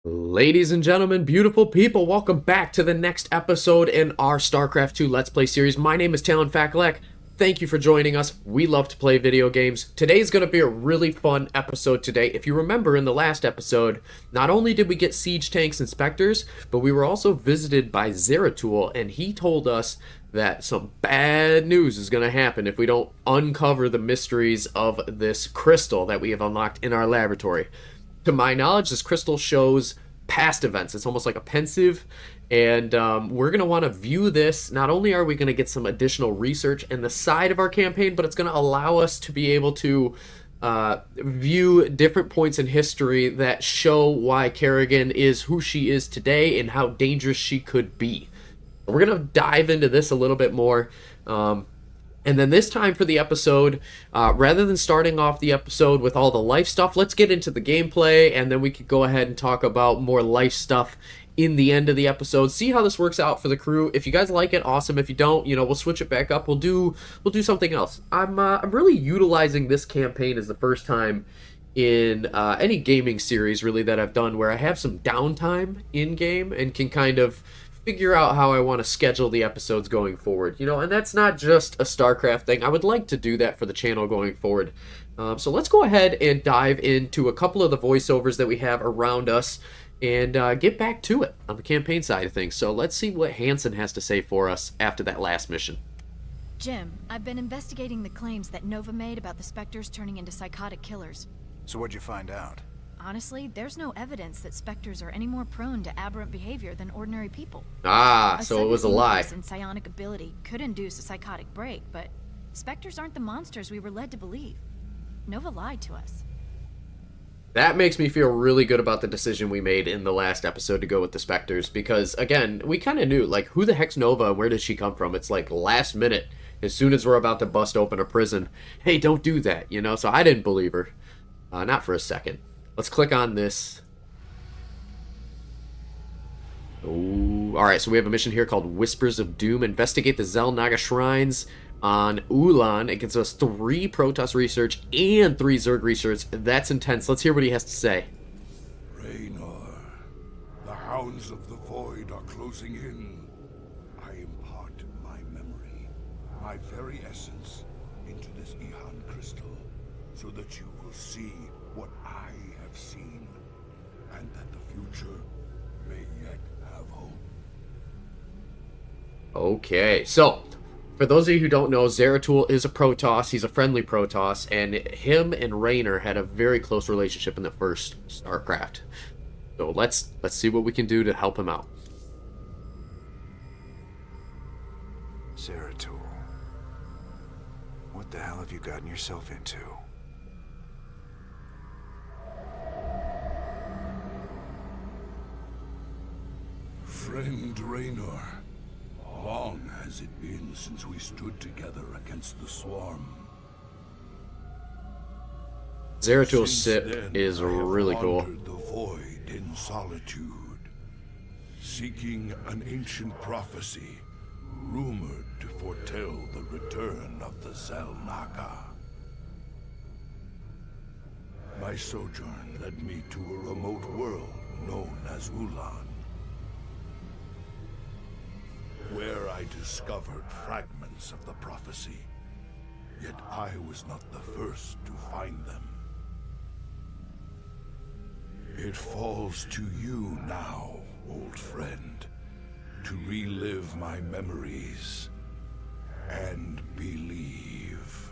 Ladies and gentlemen, beautiful people, welcome back to the next episode in our StarCraft II Let's Play series. My name is Talon Fakalek. Thank you for joining us. We love to play video games. Today's going to be a really fun episode today. If you remember in the last episode, not only did we get siege tanks and specters, but we were also visited by Zeratul, and he told us that some bad news is going to happen if we don't uncover the mysteries of this crystal that we have unlocked in our laboratory. To my knowledge, this crystal shows past events. It's almost like a pensive, and we're going to want to view this. Not only are we going to get some additional research in the side of our campaign, but it's going to allow us to be able to view different points in history that show why Kerrigan is who she is today and how dangerous she could be. We're going to dive into this a little bit more. And then this time for the episode, rather than starting off the episode with all the life stuff, let's get into the gameplay, and then we could go ahead and talk about more life stuff in the end of the episode. See how this works out for the crew. If you guys like it, awesome. If you don't, we'll switch it back up. We'll do something else. I'm really utilizing this campaign as the first time in any gaming series really that I've done where I have some downtime in game and can kind of figure out how I want to schedule the episodes going forward, and that's not just a StarCraft thing. I would like to do that for the channel going forward. So let's go ahead and dive into a couple of the voiceovers that we have around us and get back to it on the campaign side of things. So let's see what Hansen has to say for us after that last mission. Jim, I've been investigating the claims that Nova made about the Spectres turning into psychotic killers. So what'd you find out? Honestly, there's no evidence that Spectres are any more prone to aberrant behavior than ordinary people. So it was a lie. And psionic ability could induce a psychotic break, but Spectres aren't the monsters we were led to believe. Nova lied to us. That makes me feel really good about the decision we made in the last episode to go with the Spectres, because, again, we kind of knew, who the heck's Nova and where did she come from? It's last minute, as soon as we're about to bust open a prison, hey, don't do that, So I didn't believe her. Not for a second. Let's click on this. Ooh. Alright, so we have a mission here called Whispers of Doom. Investigate the Xel'Naga shrines on Ulan. It gives us 3 Protoss research and 3 Zerg research. That's intense. Let's hear what he has to say. Raynor, the hounds of the void are closing in. I impart my memory, my very essence, into this Ihan crystal, so that you will see what I have seen, and that the future may yet have hope. Okay, so for those of you who don't know, Zeratul is a Protoss. He's a friendly Protoss, and him and Raynor had a very close relationship in the first StarCraft. So let's see what we can do to help him out. Zeratul. What the hell have you gotten yourself into? Friend Raynor, long has it been since we stood together against the Swarm. Zeratul's Since sit then, is I have really cool. wandered the void in solitude, seeking an ancient prophecy, rumored to foretell the return of the Xel'Naga. My sojourn led me to a remote world known as Ulan, where I discovered fragments of the prophecy. Yet I was not the first to find them. It falls to you now, old friend, to relive my memories and believe.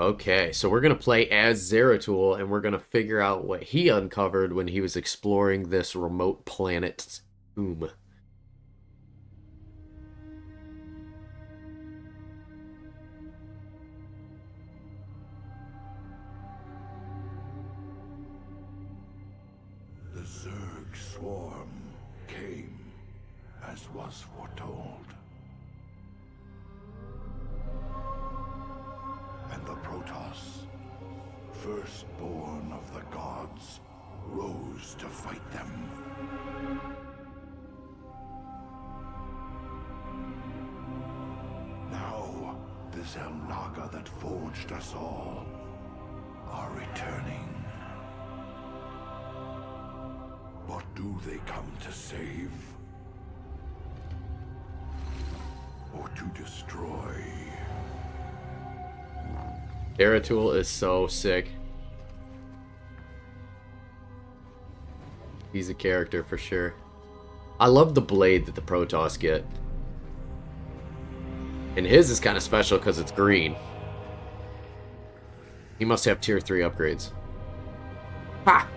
Okay, so we're going to play as Zeratul, and we're going to figure out what he uncovered when he was exploring this remote planet's tomb. The Zerg swarm came as was foretold. And the Protoss, firstborn of the gods, rose to fight them. Now, the Xel'Naga that forged us all are returning. Do they come to save? Or to destroy? Zeratul is so sick. He's a character for sure. I love the blade that the Protoss get. And his is kind of special because it's green. He must have tier 3 upgrades. Ha!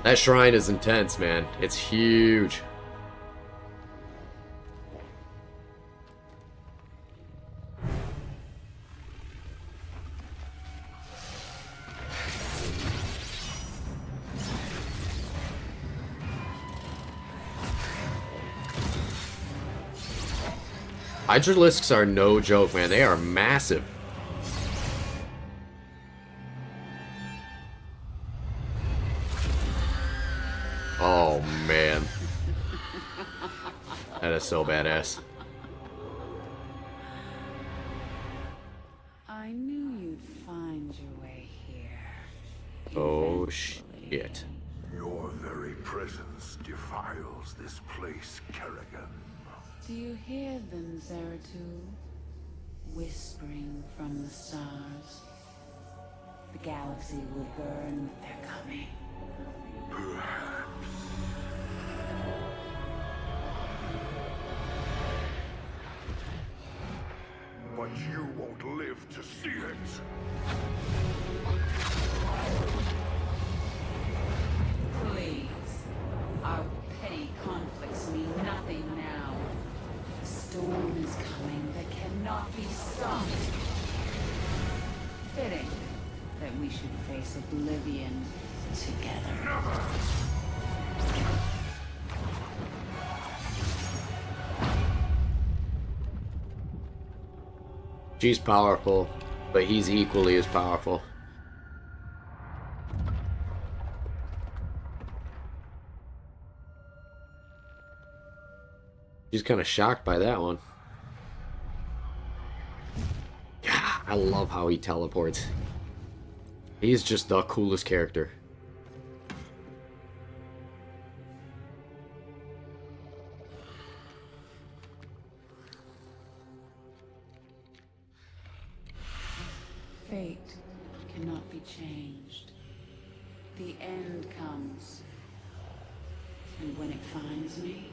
That shrine is intense, man. It's huge. Hydralisks are no joke, man. They are massive. Oh, man. That is so badass. I knew you'd find your way here. Oh, Eventually. shit. Your very presence defiles this place, Kerrigan. Do you hear them, Zeratul? Whispering from the stars. The galaxy will burn with their coming. Perhaps. But you won't live to see it. Please. Our petty conflicts mean nothing now. The storm is coming that cannot be stopped. Fitting that we should face oblivion together. She's powerful, but he's equally as powerful. She's kind of shocked by that one. Yeah, I love how he teleports. He's just the coolest character. Fate cannot be changed. The end comes. And when it finds me,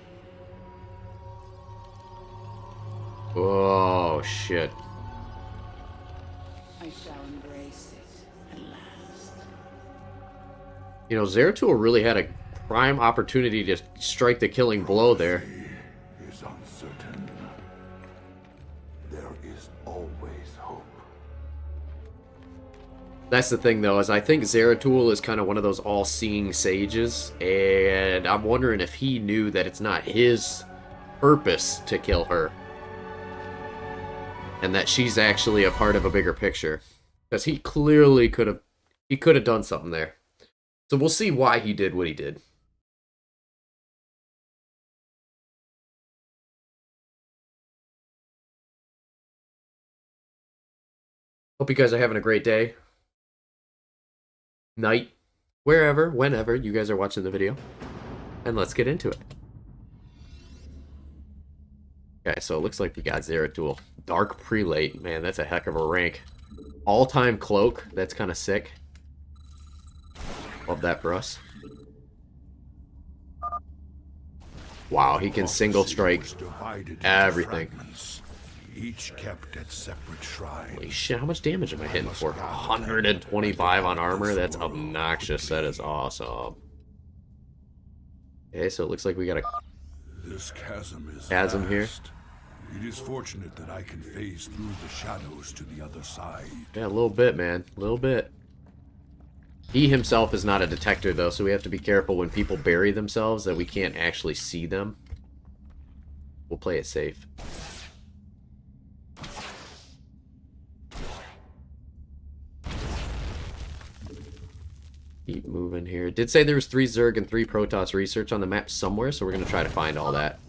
Oh, shit. I shall embrace it at last. You know, Zeratul really had a prime opportunity to strike the killing blow there. Is uncertain. There is always hope. That's the thing, though, is I think Zeratul is kind of one of those all-seeing sages, and I'm wondering if he knew that it's not his purpose to kill her, and that she's actually a part of a bigger picture, because he clearly could have done something there. So we'll see why he did what he did. Hope you guys are having a great day, night, wherever, whenever you guys are watching the video. And let's get into it. Okay, so it looks like we got Zeratul. Dark Prelate. Man, that's a heck of a rank. All-time cloak. That's kind of sick. Love that for us. Wow, he can single strike everything. Each kept at separate shrines. Holy shit, how much damage am I hitting for? 125 on armor? That's obnoxious. That is awesome. Okay, so it looks like we got a This chasm is chasm here. vast. It is fortunate that I can phase through the shadows to the other side. Yeah, a little bit, man. A little bit. He himself is not a detector, though, so we have to be careful when people bury themselves that we can't actually see them. We'll play it safe. Keep moving here. It did say there was 3 Zerg and 3 Protoss research on the map somewhere, so we're going to try to find all that.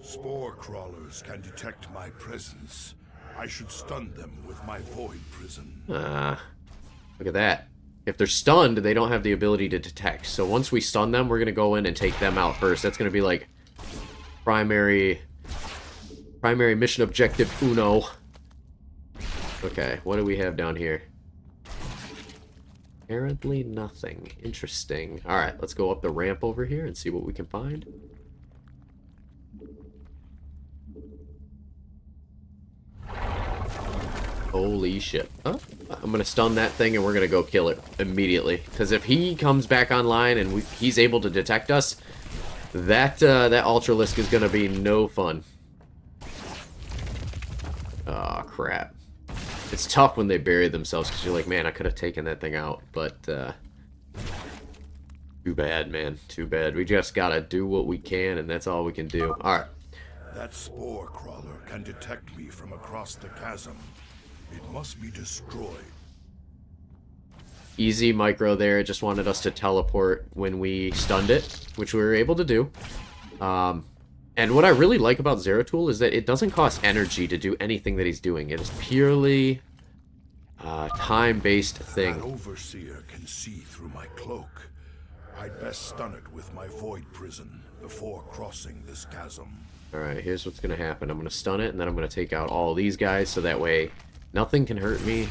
Spore crawlers can detect my presence. I should stun them with my void prison. Look at that. If they're stunned, they don't have the ability to detect. So once we stun them, we're going to go in and take them out first. That's going to be like primary mission objective uno. Okay, what do we have down here? Apparently nothing. Interesting. Alright, let's go up the ramp over here and see what we can find. Holy shit. Oh, I'm gonna stun that thing and we're gonna go kill it immediately. Because if he comes back online and he's able to detect us, that Ultralisk is gonna be no fun. Oh, crap. It's tough when they bury themselves because you're like, man, I could have taken that thing out. But, too bad, man. Too bad. We just gotta do what we can and that's all we can do. Alright. That spore crawler can detect me from across the chasm. It must be destroyed. Easy micro there. It just wanted us to teleport when we stunned it, which we were able to do. And what I really like about Zeratul is that it doesn't cost energy to do anything that he's doing. It is purely time-based thing. That overseer can see through my cloak. I'd best stun it with my void prison before crossing this chasm. Alright, here's what's going to happen. I'm going to stun it, and then I'm going to take out all these guys, so that way nothing can hurt me.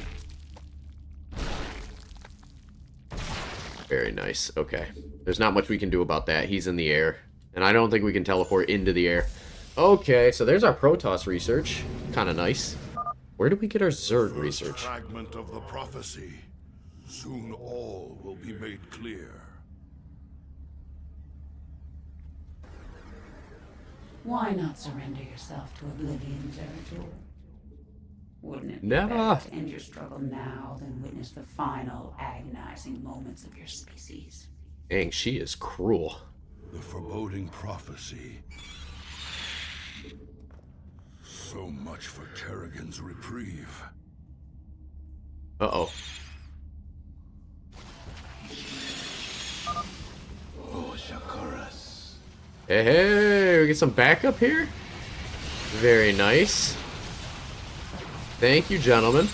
Very nice. Okay. There's not much we can do about that. He's in the air. And I don't think we can teleport into the air. Okay, so there's our Protoss research. Kind of nice. Where did we get our Zerg research? Fragment of the prophecy. Soon all will be made clear. Why not surrender yourself to oblivion, Zeratul? Wouldn't it be Never. better to end your struggle now than witness the final agonizing moments of your species? Dang, she is cruel. The foreboding prophecy. So much for Kerrigan's reprieve. Uh-oh. Oh, Shakuras. Hey, hey, we get some backup here? Very nice. Thank you, gentlemen.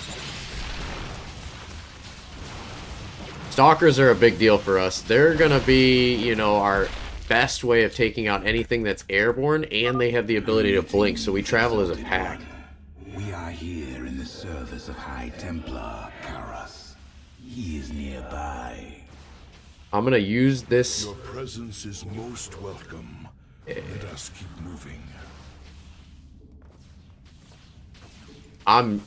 Stalkers are a big deal for us. They're gonna be, you know, our best way of taking out anything that's airborne, and they have the ability to blink, so we travel as a pack. We are here in the service of High Templar Karas. He is nearby. I'm gonna use this. Your presence is most welcome. Let us keep moving.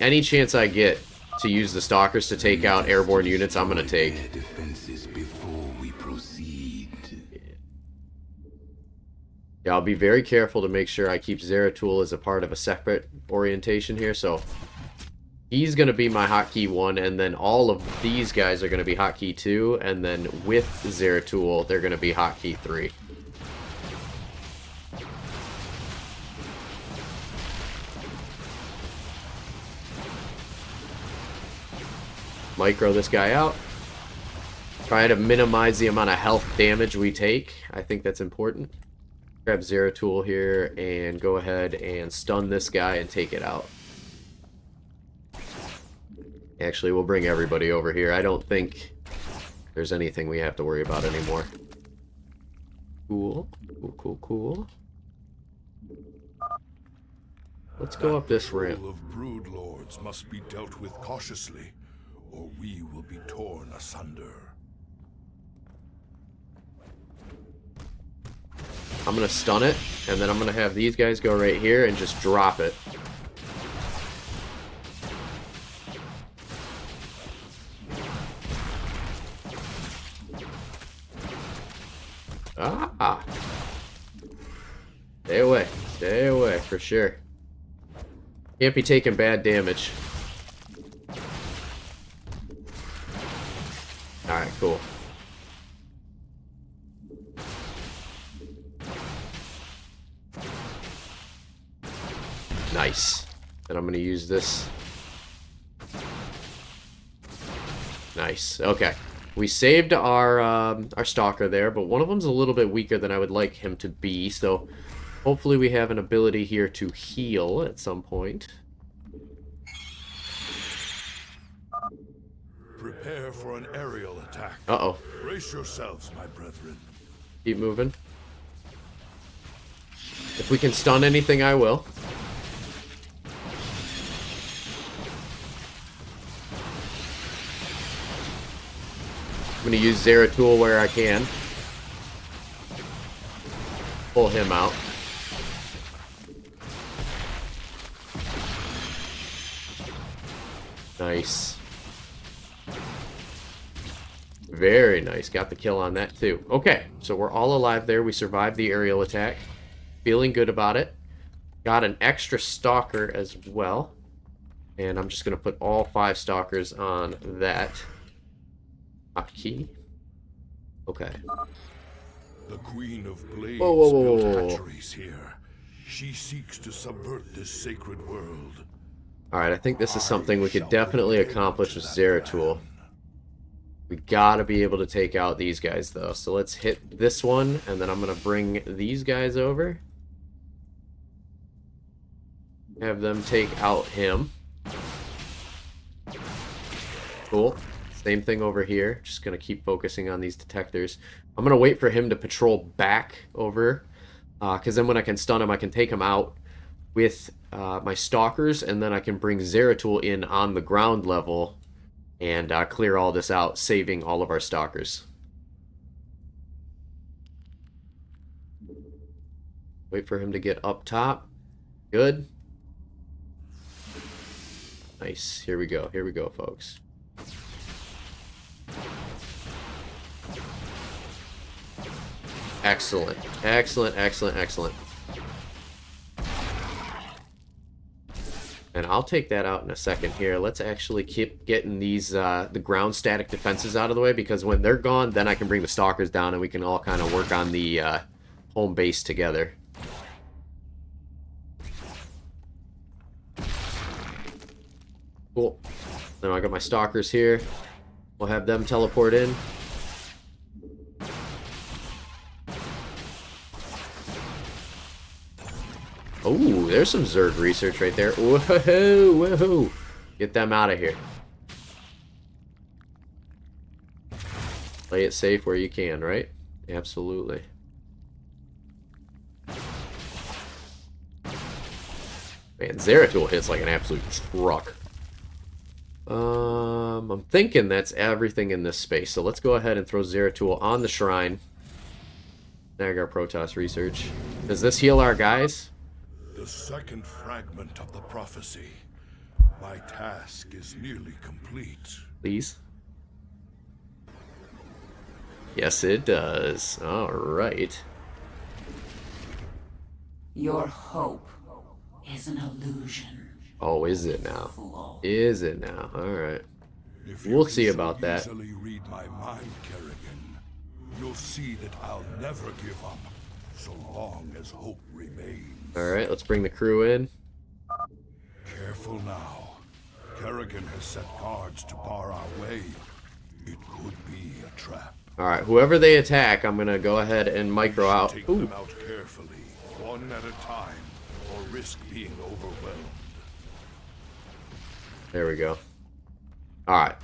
Any chance I get to use the Stalkers to take out airborne units, I'm gonna take. Their defenses before we proceed. Yeah, I'll be very careful to make sure I keep Zeratul as a part of a separate orientation here, so he's going to be my hotkey 1, and then all of these guys are going to be hotkey 2, and then with Zeratul, they're going to be hotkey 3. Micro this guy out. Try to minimize the amount of health damage we take. I think that's important. Grab Zeratul here and go ahead and stun this guy and take it out. Actually, we'll bring everybody over here. I don't think there's anything we have to worry about anymore. Cool. Cool, cool, cool. Let's go up this ramp. The of brood lords must be dealt with cautiously, or we will be torn asunder. I'm gonna stun it, and then I'm gonna have these guys go right here and just drop it. Ah! Stay away, for sure. Can't be taking bad damage. Alright, cool. Nice. Then I'm going to use this. Nice. Okay. We saved our Stalker there, but one of them's a little bit weaker than I would like him to be, so hopefully we have an ability here to heal at some point. Prepare for an aerial attack. Uh-oh. Brace yourselves, my brethren. Keep moving. If we can stun anything, I will. I'm going to use Zeratul where I can. Pull him out. Nice. Very nice. Got the kill on that too. Okay, so we're all alive there. We survived the aerial attack. Feeling good about it. Got an extra stalker as well. And I'm just going to put all 5 stalkers on that key. Okay. The Queen of Blades Whoa, whoa, whoa, built whoa. hatcheries here. She seeks to subvert this sacred world. Alright, I think this is something we could definitely accomplish with Zeratul. We gotta be able to take out these guys, though. So let's hit this one, and then I'm gonna bring these guys over. Have them take out him. Cool. Same thing over here. Just gonna keep focusing on these detectors. I'm gonna wait for him to patrol back over, because then when I can stun him, I can take him out with my stalkers, and then I can bring Zeratul in on the ground level and clear all this out, saving all of our stalkers. Wait for him to get up top. Good. Nice. Here we go. Here we go, folks. Excellent. Excellent, excellent, excellent. And I'll take that out in a second here. Let's actually keep getting these the ground static defenses out of the way, because when they're gone, then I can bring the stalkers down and we can all kind of work on the home base together. Cool. Then I got my stalkers here. We'll have them teleport in. Oh, there's some Zerg research right there. Whoa, whoa. Get them out of here. Play it safe where you can, right? Absolutely. Man, Zeratul hits like an absolute truck. I'm thinking that's everything in this space. So let's go ahead and throw Zeratul on the shrine. Snag our Protoss research. Does this heal our guys? The second fragment of the prophecy. My task is nearly complete. Please. Yes, it does. All right. Your hope is an illusion. Oh, is it now? Fool. Is it now? All right. If We'll you see can about so that. easily read my mind, Kerrigan, you'll see that I'll never give up so long as hope remains. All right, let's bring the crew in. Careful now. Kerrigan has set guards to bar our way. It could be a trap. All right, whoever they attack, I'm gonna go ahead and micro out. Take Ooh. them out carefully, one at a time, or risk being overwhelmed. There we go. All right.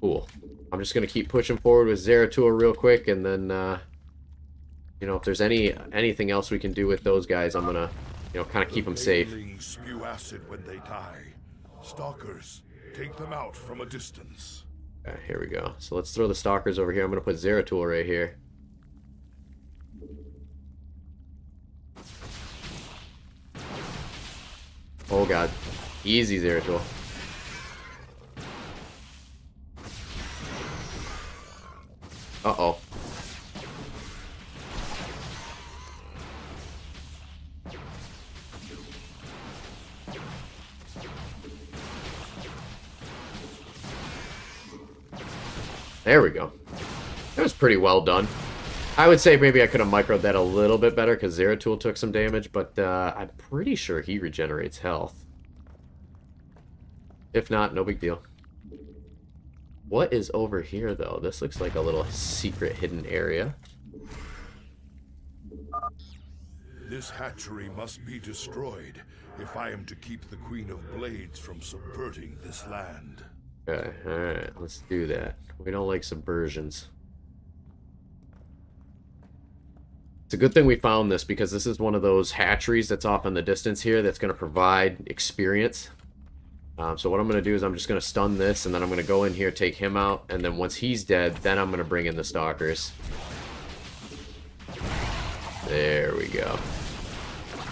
Cool. I'm just gonna keep pushing forward with Zeratul real quick, and then, you know, if there's anything else we can do with those guys, I'm gonna, you know, kind of keep them safe. Bailings spew acid when they die. Stalkers, take them out from a distance. Okay, here we go. So let's throw the stalkers over here. I'm gonna put Zeratul right here. Oh god. Easy, Zeratul. Uh-oh. There we go. That was pretty well done. I would say maybe I could have microed that a little bit better because Zeratul took some damage, but I'm pretty sure he regenerates health. If not, no big deal. What is over here, though? This looks like a little secret hidden area. This hatchery must be destroyed if I am to keep the Queen of Blades from subverting this land. Okay, alright, let's do that. We don't like subversions. It's a good thing we found this, because this is one of those hatcheries that's off in the distance here that's going to provide experience. So what I'm going to do is I'm just going to stun this, and then I'm going to go in here, take him out, and then once he's dead, then I'm going to bring in the stalkers. There we go.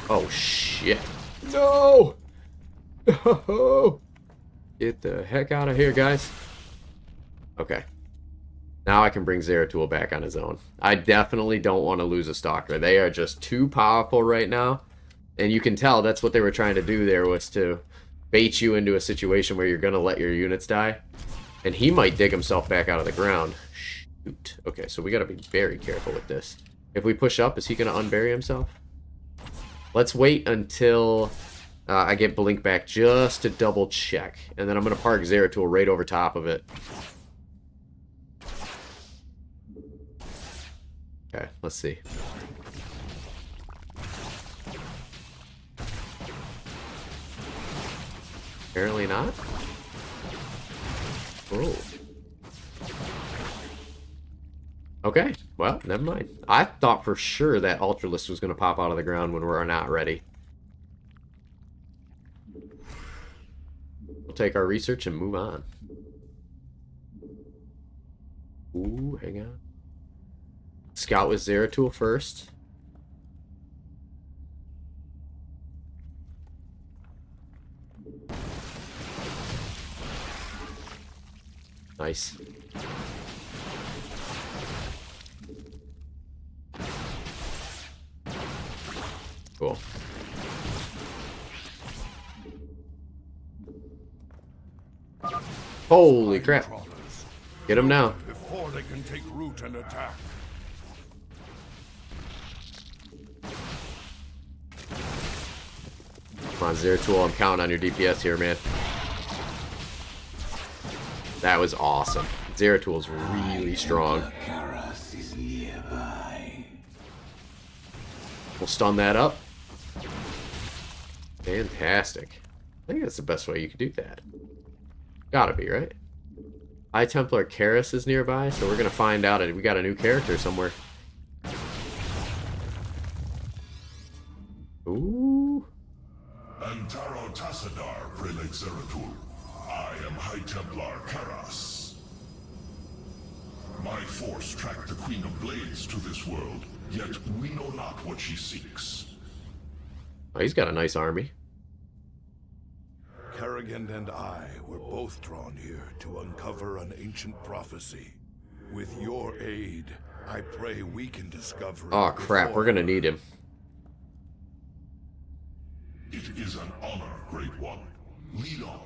Oh, shit. No! No! Get the heck out of here, guys. Okay. Now I can bring Zeratul back on his own. I definitely don't want to lose a stalker. They are just too powerful right now. And you can tell that's what they were trying to do there, was to bait you into a situation where you're going to let your units die. And he might dig himself back out of the ground. Shoot. Okay, so we got to be very careful with this. If we push up, is he going to unbury himself? Let's wait until I get Blink back just to double check. And then I'm going to park Zeratul right over top of it. Okay, let's see. Apparently not. Oh. Okay, well, never mind. I thought for sure that Ultralisk was going to pop out of the ground when we're not ready. We'll take our research and move on. Ooh, hang on. Scout with Zeratul first. Nice. Cool. Holy crap. Get him now. Before they can take root and attack. Come on, Zeratul, I'm counting on your DPS here, man. That was awesome. Zeratul's really strong. Karas is nearby. We'll stun that up. Fantastic. I think that's the best way you could do that. Gotta be, right? High Templar Karas is nearby, so we're gonna find out we got a new character somewhere. Ooh. Antaro Tassadar, Prelate Zeratul. I am High Templar Karas. My force tracked the Queen of Blades to this world, yet we know not what she seeks. Oh, he's got a nice army. Kerrigan and I were both drawn here to uncover an ancient prophecy. With your aid, I pray we can discover it. Oh crap, we're gonna need him. It is an honor, Great One. Lead on.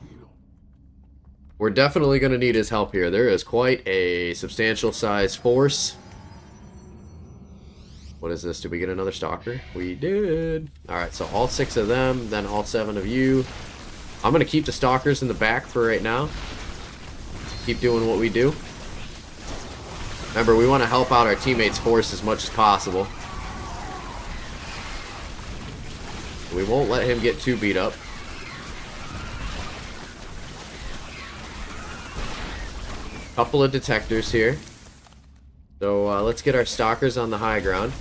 We're definitely gonna need his help here. There is quite a substantial size force. What is this? Did we get another stalker? We did. Alright, so all 6 of them, then all 7 of you. I'm going to keep the stalkers in the back for right now. Keep doing what we do. Remember, we want to help out our teammates' force as much as possible. We won't let him get too beat up. Couple of detectors here. So let's get our stalkers on the high ground.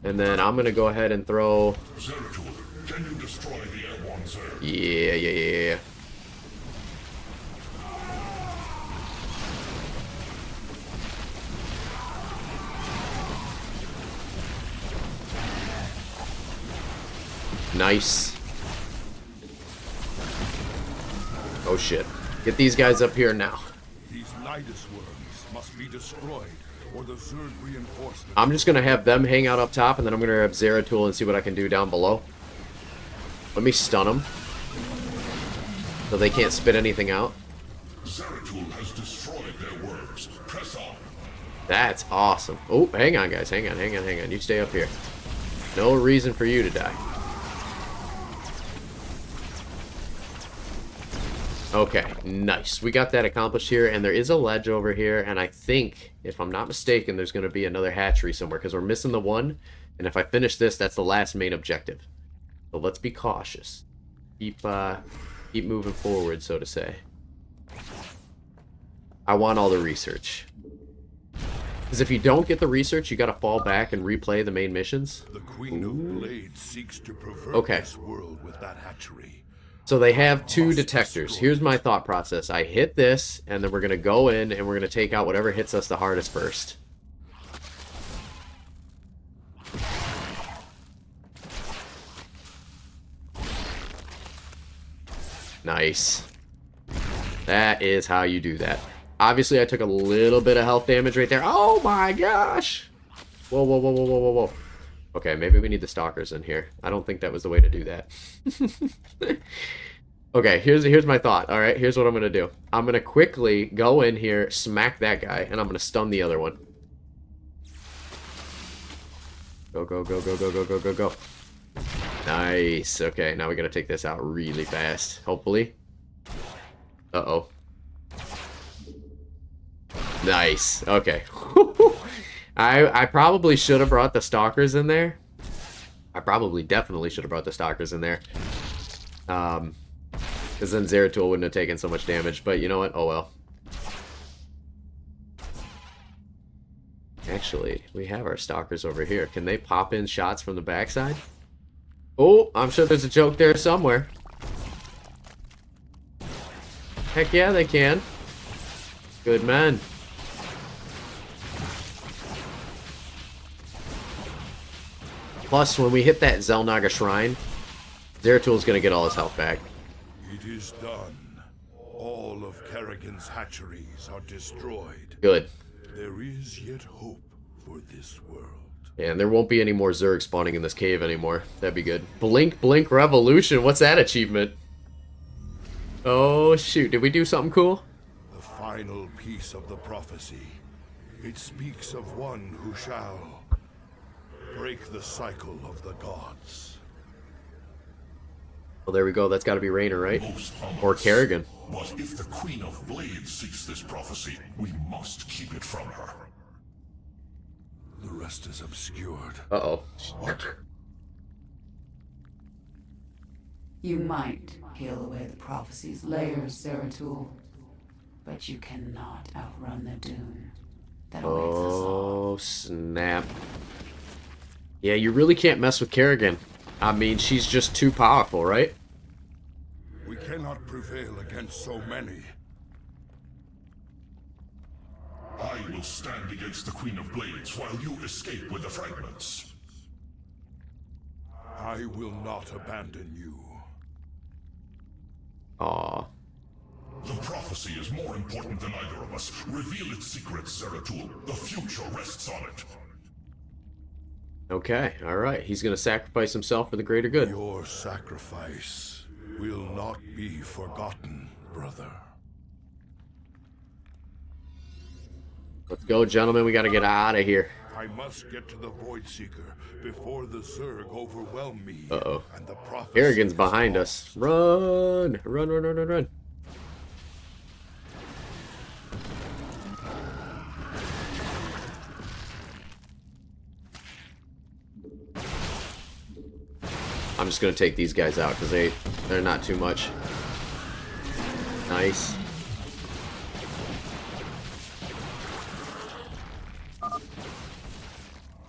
And then I'm going to go ahead and throw... Zeratul, can you destroy the airborne Zerg? Yeah. Nice. Oh shit. Get these guys up here now. These Nidus worms must be destroyed, or the Zerg reinforcements. I'm just gonna have them hang out up top, and then I'm gonna grab Zeratul and see what I can do down below. Let me stun them, so they can't spit anything out. Zeratul has destroyed their worms. Press on. That's awesome. Oh, hang on, guys. Hang on. You stay up here. No reason for you to die. Okay, nice. We got that accomplished here, and there is a ledge over here, and I think, if I'm not mistaken, there's going to be another hatchery somewhere, because we're missing the one And if I finish this, that's the last main objective. So let's be cautious. Keep moving forward, so to say. I want all the research. Because if you don't get the research, you gotta fall back and replay the main missions. The Queen of Blades seeks to pervert Okay. this world with that hatchery. So they have 2 detectors. Here's my thought process. I hit this, and then we're gonna go in, and we're gonna take out whatever hits us the hardest first. Nice. That is how you do that. Obviously, I took a little bit of health damage right there. Oh my gosh! Whoa, whoa, whoa, whoa, whoa, whoa, whoa. Okay, maybe we need the stalkers in here. I don't think that was the way to do that. Okay, here's my thought. All right, here's what I'm gonna do. I'm gonna quickly go in here, smack that guy, and I'm gonna stun the other one. Go, go, go, go, go, go, go, go, go. Nice. Okay, now we gotta take this out really fast, hopefully. Uh-oh. Nice. Okay. I probably should have brought the stalkers in there. I probably definitely should have brought the stalkers in there. Because then Zeratul wouldn't have taken so much damage, but you know what? Oh well. Actually, we have our stalkers over here. Can they pop in shots from the backside? Oh, I'm sure there's a joke there somewhere. Heck yeah, they can. Good man. Plus, when we hit that Zelnaga shrine, Zeratul's gonna get all his health back. It is done. All of Kerrigan's hatcheries are destroyed. Good. There is yet hope for this world. And there won't be any more Zerg spawning in this cave anymore. That'd be good. Blink, blink, revolution. What's that achievement? Oh, shoot. Did we do something cool? The final piece of the prophecy. It speaks of one who shall break the cycle of the gods. Well, there we go. That's got to be Raynor, right? Most Or hummus. Kerrigan. But if the Queen of Blades seeks this prophecy, we must keep it from her. The rest is obscured. Uh-oh. What? You might peel away the prophecy's layers, Zeratul, but you cannot outrun the doom that awaits us all. Oh, snap. Yeah, you really can't mess with Kerrigan. I mean, she's just too powerful, right? We cannot prevail against so many. I will stand against the Queen of Blades while you escape with the fragments. I will not abandon you. Aw. The prophecy is more important than either of us. Reveal its secrets, Zeratul. The future rests on it. Okay, alright. He's gonna sacrifice himself for the greater good. Your sacrifice will not be forgotten, brother. Let's go, gentlemen. We gotta get out of here. I must get to the Void Seeker before the Zerg overwhelm me. Uh-oh. And the prophecy Kerrigan's is behind lost. us. Run! Run, run, run, run, run. I'm just gonna take these guys out because they're not too much. Nice.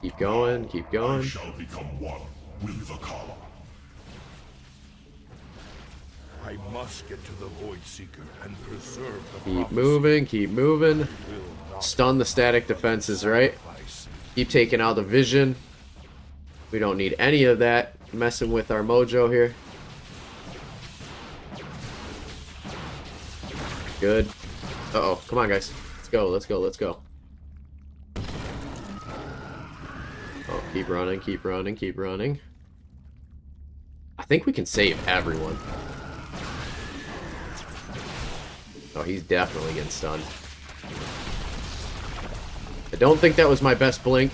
Keep going, keep I going. shall become one with the column. I must get to the Void Seeker and preserve the Keep prophecy. moving, keep moving. Will not Stun the static defenses, right? sacrifice. Keep taking out the vision. We don't need any of that messing with our mojo here. Good. Uh-oh. Come on, guys. Let's go, let's go, let's go. Oh, keep running, keep running, keep running. I think we can save everyone. Oh, he's definitely getting stunned. I don't think that was my best blink.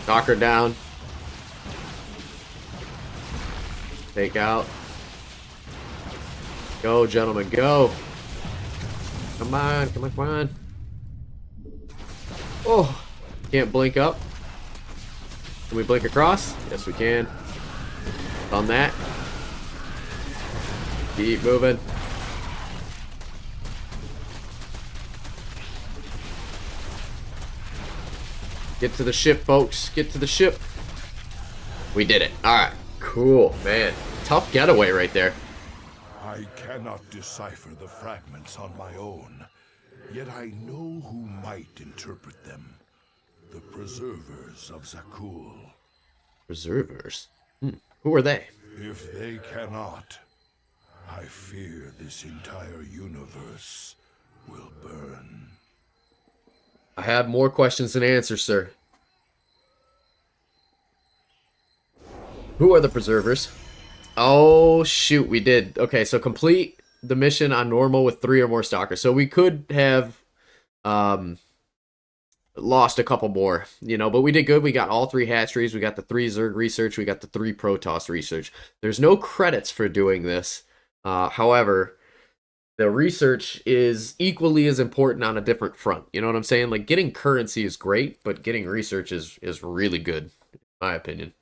Knock her down. Take out. Go, gentlemen, go. Come on, come on, come on. Oh, can't blink up. Can we blink across? Yes, we can. On that. Keep moving. Get to the ship, folks. Get to the ship. We did it. Alright. Cool, man. Tough getaway right there. I cannot decipher the fragments on my own, yet I know who might interpret them. The Preservers of Zakul. Preservers? Who are they? If they cannot, I fear this entire universe will burn. I have more questions than answers, sir. Who are the Preservers? Oh, shoot, we did. Okay, so complete the mission on normal with 3 or more Stalkers. So we could have lost a couple more, you know, but we did good. We got all 3 hatcheries. We got the 3 Zerg research. We got the 3 Protoss research. There's no credits for doing this. However, the research is equally as important on a different front. You know what I'm saying? Like, getting currency is great, but getting research is really good, in my opinion.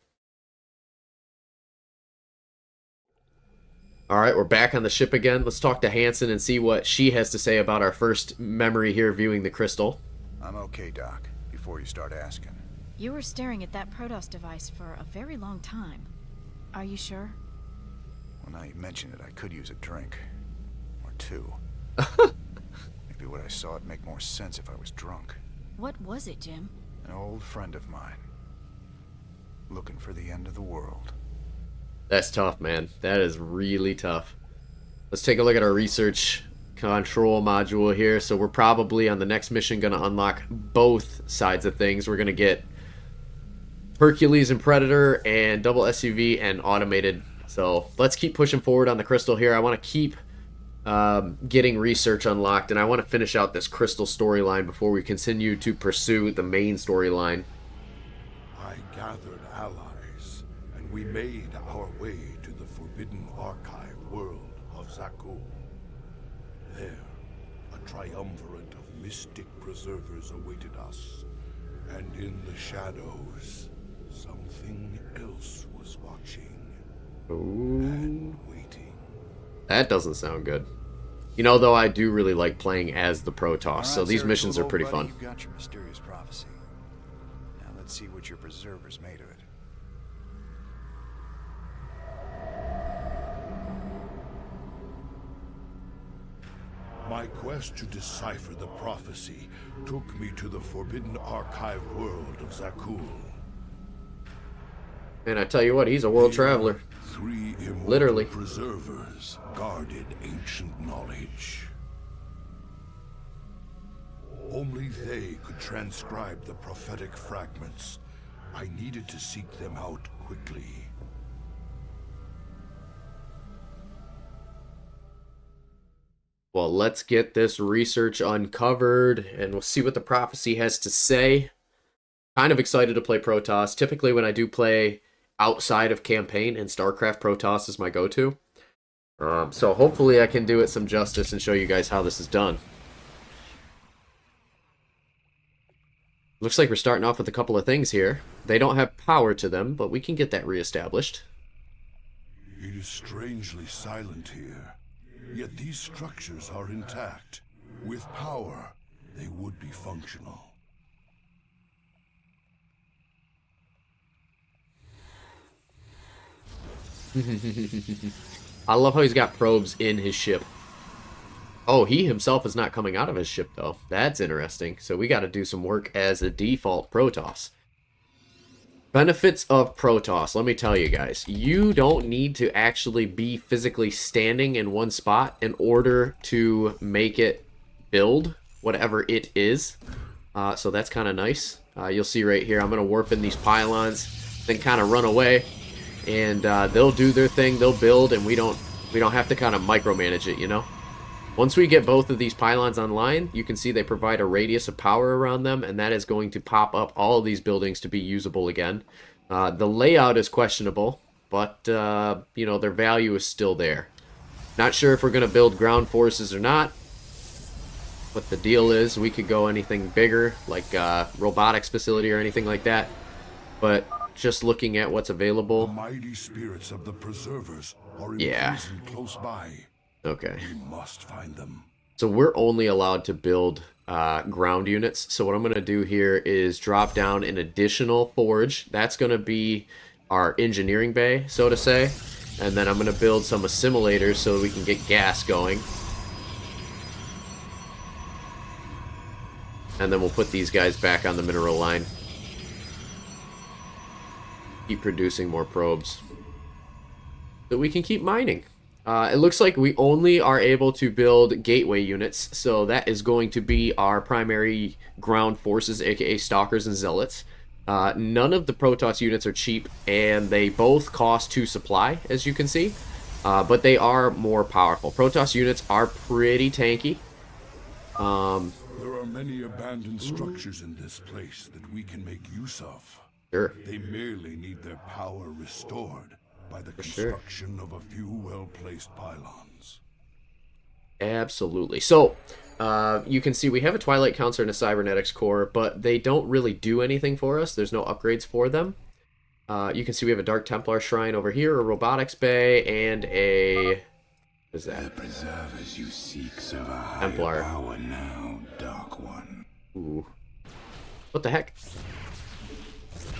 Alright, we're back on the ship again. Let's talk to Hansen and see what she has to say about our first memory here viewing the crystal. I'm okay, Doc, before you start asking. You were staring at that Protoss device for a very long time. Are you sure? Well, now you mention it, I could use a drink. Or 2. Maybe what I saw would make more sense if I was drunk. What was it, Jim? An old friend of mine. Looking for the end of the world. That's tough, man. That is really tough. Let's take a look at our research control module here. So we're probably on the next mission going to unlock both sides of things. We're going to get Hercules and Predator and double SUV and automated. So let's keep pushing forward on the crystal here. I want to keep getting research unlocked, and I want to finish out this crystal storyline before we continue to pursue the main storyline. I gathered allies, and we made our way to the forbidden archive world of Zakul. There, a triumvirate of mystic preservers awaited us, and in the shadows, something else was watching. And waiting. That doesn't sound good. You know, though, I do really like playing as the Protoss, so these missions are pretty fun. You've got your mysterious prophecy. Now let's see what your preservers made of it. My quest to decipher the prophecy took me to the forbidden archive world of Zakul. And I tell you what, he's a world traveler. 3 immortal Literally. preservers guarded ancient knowledge. Only they could transcribe the prophetic fragments. I needed to seek them out quickly. Well, let's get this research uncovered, and we'll see what the prophecy has to say. Kind of excited to play Protoss. Typically, when I do play outside of campaign and StarCraft, Protoss is my go-to. So hopefully I can do it some justice and show you guys how this is done. Looks like we're starting off with a couple of things here. They don't have power to them, but we can get that reestablished. It is strangely silent here, yet these structures are intact. With power, they would be functional. I love how he's got probes in his ship. Oh, he himself is not coming out of his ship, though. That's interesting. So we got to do some work as a default Protoss. Benefits of Protoss. Let me tell you guys. You don't need to actually be physically standing in one spot in order to make it build whatever it is. So that's kind of nice. You'll see right here, I'm going to warp in these pylons, then kind of run away. And they'll do their thing, they'll build, and we don't have to kind of micromanage it, you know? Once we get both of these pylons online, you can see they provide a radius of power around them, and that is going to pop up all of these buildings to be usable again. The layout is questionable, but, you know, their value is still there. Not sure if we're going to build ground forces or not. But the deal is, we could go anything bigger, like robotics facility or anything like that. But just looking at what's The available. mighty spirits of the preservers are Yeah. imprisoned close by. Okay. We must find them. So we're only allowed to build ground units. So what I'm going to do here is drop down an additional forge. That's going to be our engineering bay, so to say. And then I'm going to build some assimilators so we can get gas going. And then we'll put these guys back on the mineral line. Keep producing more probes. So we can keep mining. It looks like we only are able to build gateway units, so that is going to be our primary ground forces, aka Stalkers and Zealots. None of the Protoss units are cheap, and they both cost 2 supply, as you can see, but they are more powerful. Protoss units are pretty tanky. There are many abandoned structures in this place that we can make use of. Sure. They merely need their power restored by the sure. construction of a few well-placed pylons. Absolutely. So, you can see we have a Twilight Counselor and a Cybernetics Core, but they don't really do anything for us. There's no upgrades for them. You can see we have a Dark Templar Shrine over here, a Robotics Bay, and a... What is The that? preservers you seek serve a higher Templar. power now, Dark One. Ooh. What the heck?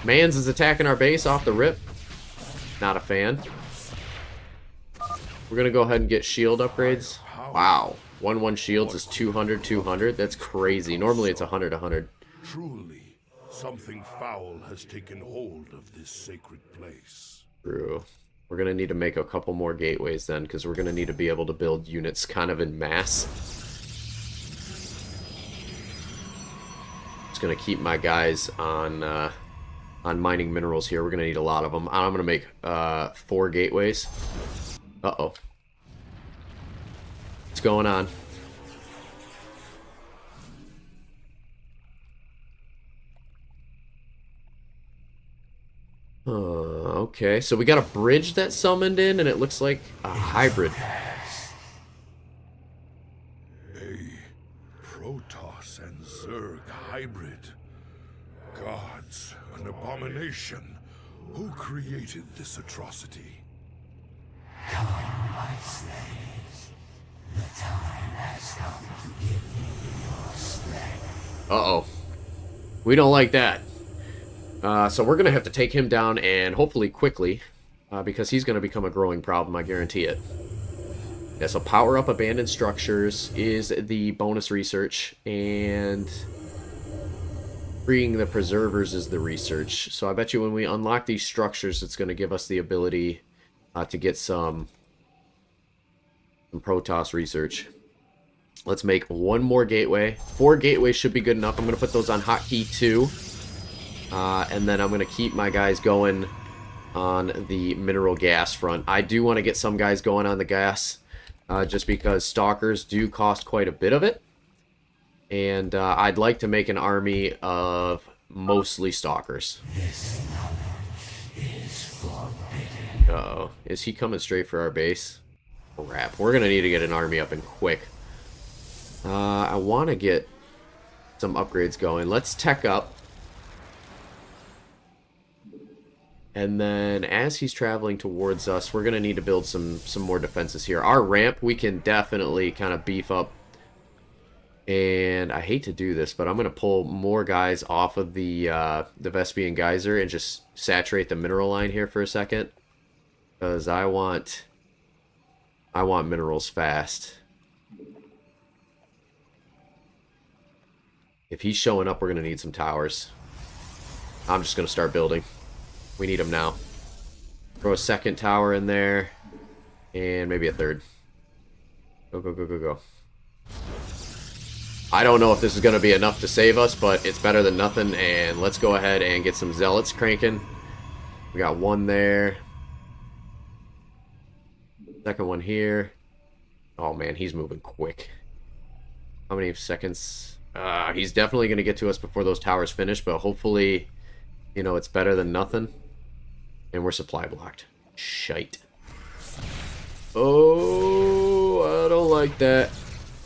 Mans is attacking our base off the rip. Not a fan. We're going to go ahead and get shield upgrades. Wow. 1-1 shields is 200, 200. That's crazy. Normally it's 100, 100. Truly, something foul has taken hold of this sacred place. True. We're going to need to make a couple more gateways then, because we're going to need to be able to build units kind of in mass. Just going to keep my guys on mining minerals here. We're going to need a lot of them. I'm going to make 4 gateways. Uh-oh. What's going on? Okay, so we got a bridge that summoned in, and it looks like a hybrid. A Protoss and Zerg hybrid. Gods, an abomination. Who created this atrocity? Uh-oh. We don't like that. So we're going to have to take him down, and hopefully quickly, because he's going to become a growing problem, I guarantee it. Yeah, so power up abandoned structures is the bonus research, and freeing the preservers is the research. So I bet you when we unlock these structures, it's going to give us the ability to get some Protoss research. Let's make 1 more gateway. 4 gateways should be good enough. I'm going to put those on hotkey 2. And then I'm going to keep my guys going on the mineral gas front. I do want to get some guys going on the gas, just because Stalkers do cost quite a bit of it. And I'd like to make an army of mostly Stalkers. Uh-oh. Is he coming straight for our base? Crap. We're going to need to get an army up and quick. I want to get some upgrades going. Let's tech up. And then as he's traveling towards us, we're going to need to build some more defenses here. Our ramp, we can definitely kind of beef up. And I hate to do this, but I'm going to pull more guys off of the Vespian Geyser and just saturate the mineral line here for a second. Because I want minerals fast. If he's showing up, we're going to need some towers. I'm just going to start building. We need them now. Throw a second tower in there. And maybe a third. Go, go, go, go, go. I don't know if this is going to be enough to save us, but it's better than nothing. And let's go ahead and get some zealots cranking. We got 1 there. Second one here. Oh, man, he's moving quick. How many seconds? He's definitely going to get to us before those towers finish, but hopefully, you know, it's better than nothing. And we're supply blocked. Shite. Oh, I don't like that.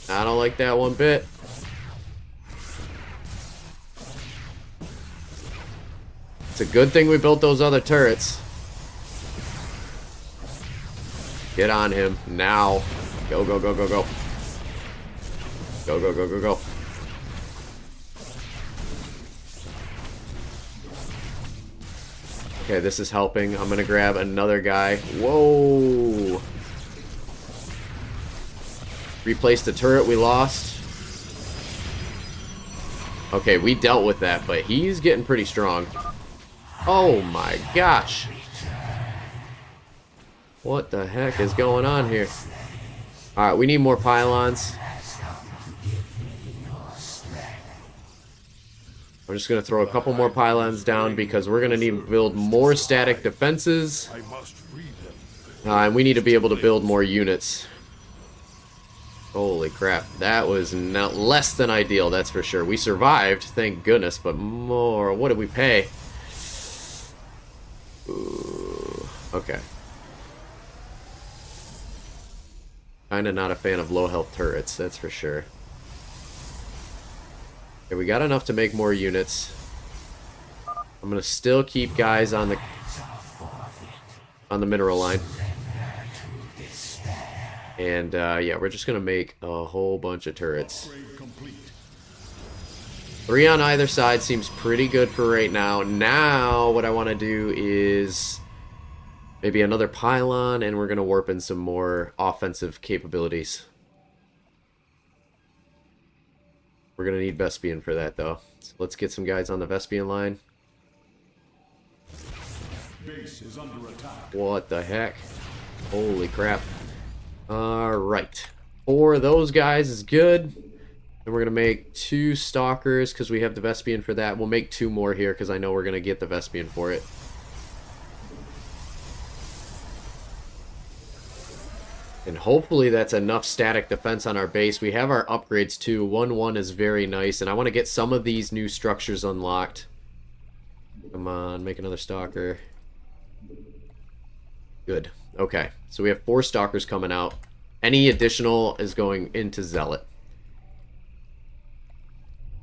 I don't like that one bit. It's a good thing we built those other turrets. Get on him now. Go, go, go, go, go. Go, go, go, go, go. Okay, this is helping. I'm gonna grab another guy. Whoa! Replace the turret we lost. Okay, we dealt with that, but he's getting pretty strong. Oh my gosh. What the heck is going on here? Alright, we need more pylons. I'm just going to throw a couple more pylons down because we're going to need to build more static defenses. And we need to be able to build more units. Holy crap. That was not less than ideal, that's for sure. We survived, thank goodness, but more. What did we pay? Ooh, okay. Kinda not a fan of low health turrets, that's for sure. Okay, we got enough to make more units. I'm gonna still keep guys on the mineral line. And yeah, we're just gonna make a whole bunch of turrets. 3 on either side seems pretty good for right now. Now what I want to do is maybe another pylon, and we're gonna warp in some more offensive capabilities. We're gonna need Vespian for that though. So let's get some guys on the Vespian line. Base is under attack. What the heck? Holy crap. Alright. 4 of those guys is good. And we're going to make 2 Stalkers because we have the Vespian for that. We'll make 2 more here because I know we're going to get the Vespian for it. And hopefully that's enough static defense on our base. We have our upgrades too. 1-1 is very nice. And I want to get some of these new structures unlocked. Come on, make another Stalker. Good. Okay, so we have 4 Stalkers coming out. Any additional is going into Zealot.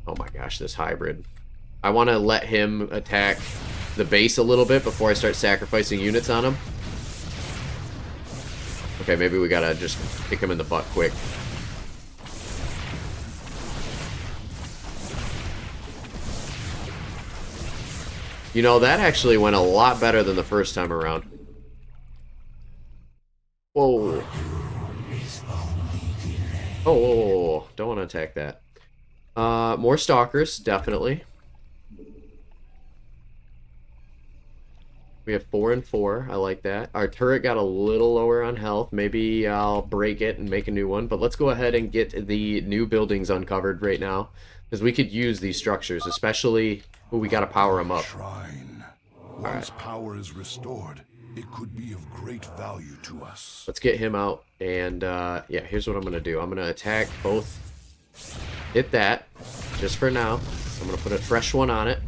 Oh my gosh, this hybrid. I want to let him attack the base a little bit before I start sacrificing units on him. Okay, maybe we gotta just kick him in the butt quick. You know, that actually went a lot better than the first time around. Whoa. Oh, whoa, whoa, whoa. Don't want to attack that. More Stalkers, definitely. We have 4 and 4. I like that. Our turret got a little lower on health. Maybe I'll break it and make a new one. But let's go ahead and get the new buildings uncovered right now, because we could use these structures, especially... Ooh, we gotta power them up. Shrine. Once power is restored, it could be of great value to us. Let's get him out. And yeah, here's what I'm gonna do. I'm gonna attack both. Hit that, just for now. I'm gonna put a fresh one on it.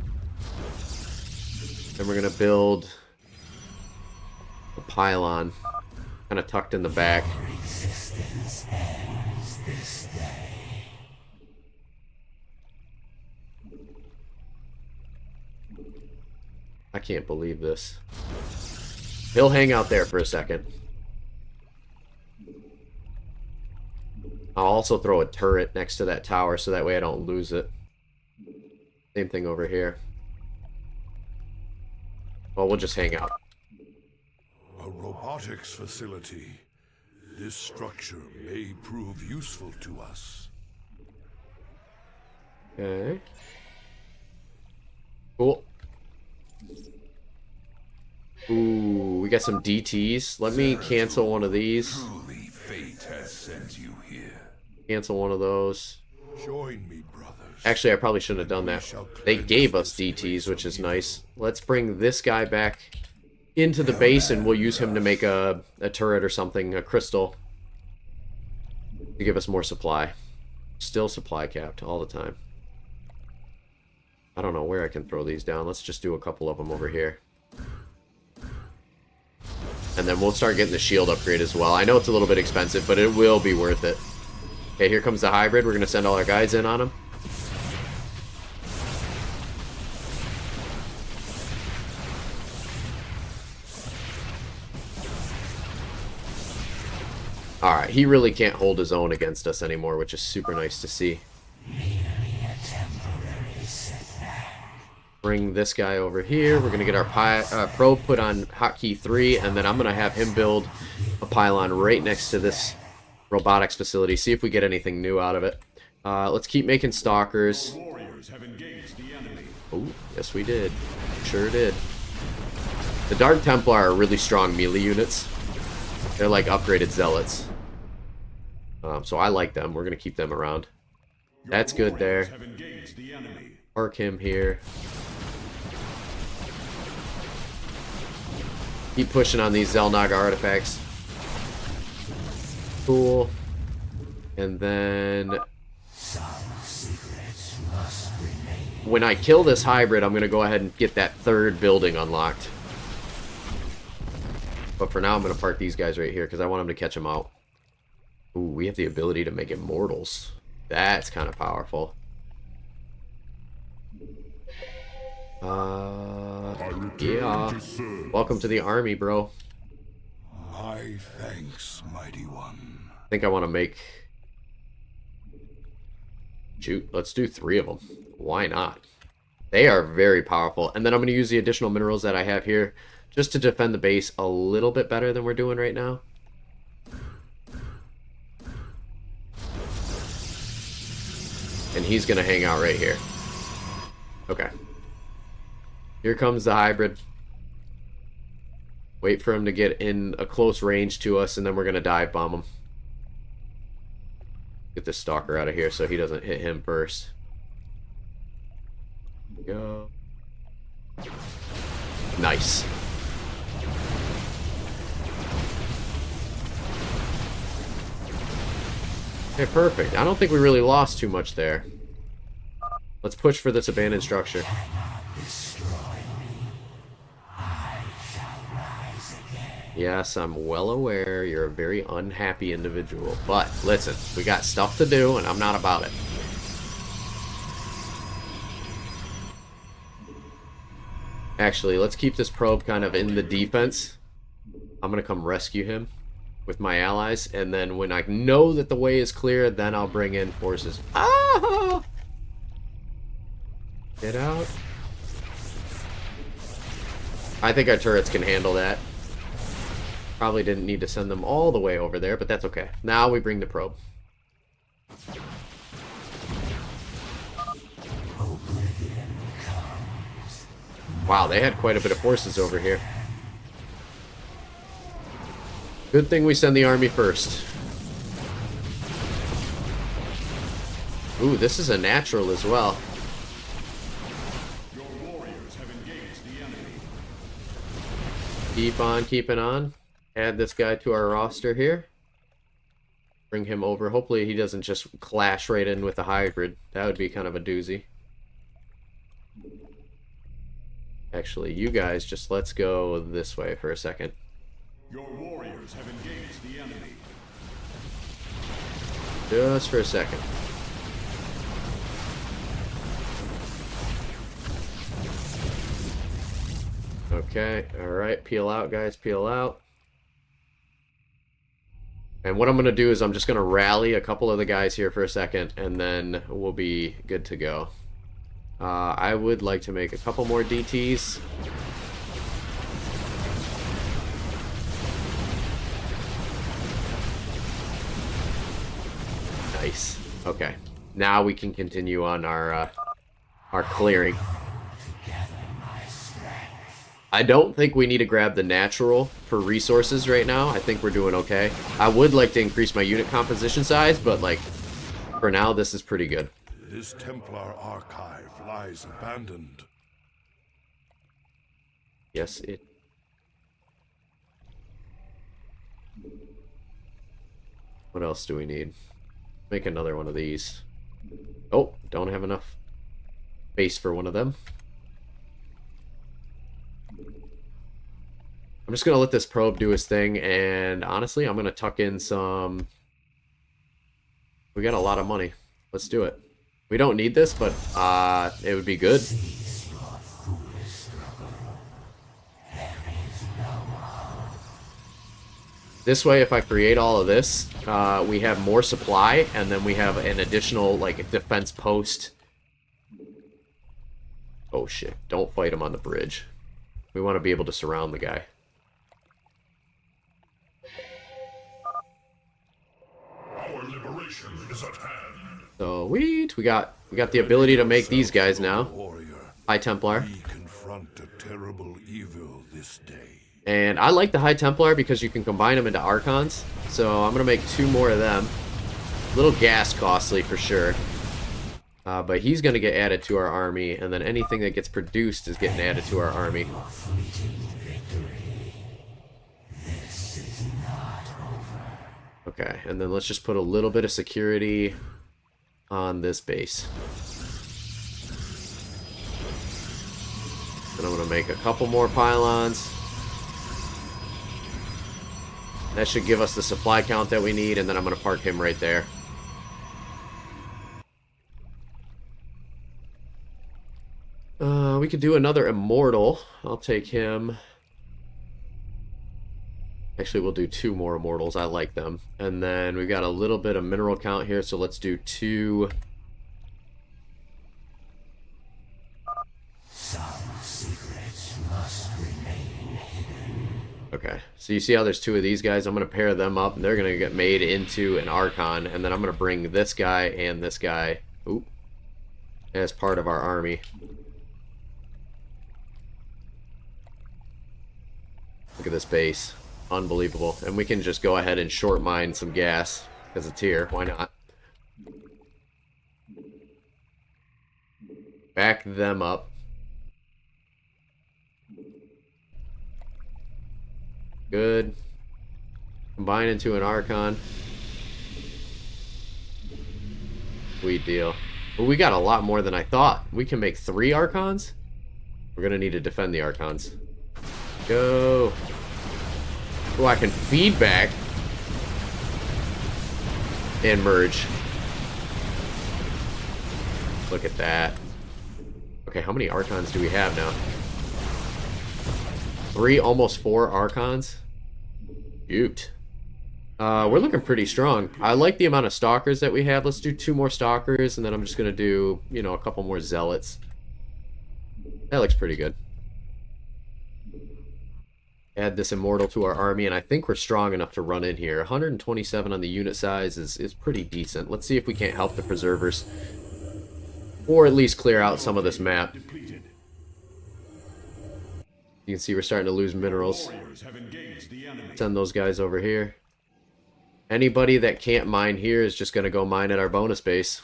Then we're gonna build a pylon, kind of tucked in the back. I can't believe this. He'll hang out there for a second. I'll also throw a turret next to that tower so that way I don't lose it. Same thing over here. Well, we'll just hang out. A robotics facility. This structure may prove useful to us. Okay. Cool. Ooh, we got some DTs. Let me cancel one of these. Truly, fate has sent you here. Cancel one of those. Join me, brothers. Actually, I probably shouldn't have done that. They gave us DTs, which is nice. Let's bring this guy back into the base, and we'll use him to make a turret or something, a crystal, to give us more supply. Still supply capped all the time. I don't know where I can throw these down. Let's just do a couple of them over here. And then we'll start getting the shield upgrade as well. I know it's a little bit expensive, but it will be worth it. Okay, here comes the hybrid. We're going to send all our guys in on him. Alright, he really can't hold his own against us anymore, which is super nice to see. Bring this guy over here. We're going to get our probe put on hotkey 3, and then I'm going to have him build a pylon right next to this robotics facility. See if we get anything new out of it. Let's keep making stalkers. Oh, yes we did. Sure did. The Dark Templar are really strong melee units. They're like upgraded zealots. So I like them. We're going to keep them around. That's good there. Park him here. Keep pushing on these Zelnaga artifacts. Cool. And then when I kill this hybrid, I'm going to go ahead and get that third building unlocked. But for now, I'm going to park these guys right here because I want them to catch them out. Ooh, we have the ability to make immortals. That's kind of powerful. Yeah. Welcome to the army, bro. My thanks, mighty one. I think I want to make... Shoot, let's do 3 of them. Why not? They are very powerful. And then I'm going to use the additional minerals that I have here just to defend the base a little bit better than we're doing right now. And he's going to hang out right here. Okay. Here comes the hybrid. Wait for him to get in a close range to us, and then we're going to dive bomb him. Get this stalker out of here so he doesn't hit him first. Go. Nice. Okay, perfect. I don't think we really lost too much there. Let's push for this abandoned structure. Yes, I'm well aware you're a very unhappy individual. But, listen, we got stuff to do, and I'm not about it. Actually, let's keep this probe kind of in the defense. I'm going to come rescue him with my allies, and then when I know that the way is clear, then I'll bring in forces. Ah! Get out. I think our turrets can handle that. Probably didn't need to send them all the way over there, but that's okay. Now we bring the probe. Wow, they had quite a bit of forces over here. Good thing we send the army first. Ooh, this is a natural as well. Your warriors have engaged the enemy. Keep on keeping on. Add this guy to our roster here. Bring him over. Hopefully he doesn't just clash right in with the hybrid. That would be kind of a doozy. Actually, you guys, just let's go this way for a second. Your warriors have engaged the enemy. Just for a second. Okay, alright, peel out, guys, peel out. And what I'm going to do is I'm just going to rally a couple of the guys here for a second, and then we'll be good to go. I would like to make a couple more DTs. Nice. Okay. Now we can continue on our clearing. I don't think we need to grab the natural for resources right now. I think we're doing okay. I would like to increase my unit composition size, but like for now this is pretty good. This Templar archive lies abandoned. Yes, it... What else do we need? Make another one of these. Oh, don't have enough space for one of them. I'm just going to let this probe do his thing, and honestly, I'm going to tuck in some... We got a lot of money. Let's do it. We don't need this, but it would be good. This way, if I create all of this, we have more supply, and then we have an additional, like, defense post. Oh, shit. Don't fight him on the bridge. We want to be able to surround the guy. Our liberation is at hand. Sweet. We got the ability to make these guys now. Warrior, High Templar. we confront a terrible evil this day. And I like the High Templar because you can combine them into Archons. So I'm going to make 2 more of them. A little gas costly for sure. But he's going to get added to our army. And then anything that gets produced is getting added to our army. Okay, and then let's just put a little bit of security on this base. And I'm going to make a couple more pylons. That should give us the supply count that we need, and then I'm going to park him right there. We could do another Immortal. I'll take him. Actually, we'll do 2 more Immortals. I like them. And then we've got a little bit of mineral count here, so let's do 2. Some secrets must remain hidden. Okay, so you see how there's 2 of these guys? I'm going to pair them up, and they're going to get made into an Archon, and then I'm going to bring this guy and this guy as part of our army. Look at this base. Unbelievable. And we can just go ahead and short mine some gas, because it's here. Why not? Back them up. Good. Combine into an Archon. Sweet deal. But we got a lot more than I thought. We can make 3 Archons? We're going to need to defend the Archons. Go. Oh, I can feedback and merge. Look at that. Okay, how many Archons do we have now? 3, almost 4 Archons. Shoot. We're looking pretty strong. I like the amount of Stalkers that we have. Let's do 2 more Stalkers, and then I'm just going to do, you know, a couple more Zealots. That looks pretty good. Add this Immortal to our army, and I think we're strong enough to run in here. 127 on the unit size is pretty decent. Let's see if we can't help the Preservers. Or at least clear out some of this map. You can see we're starting to lose minerals. Send those guys over here. Anybody that can't mine here is just going to go mine at our bonus base.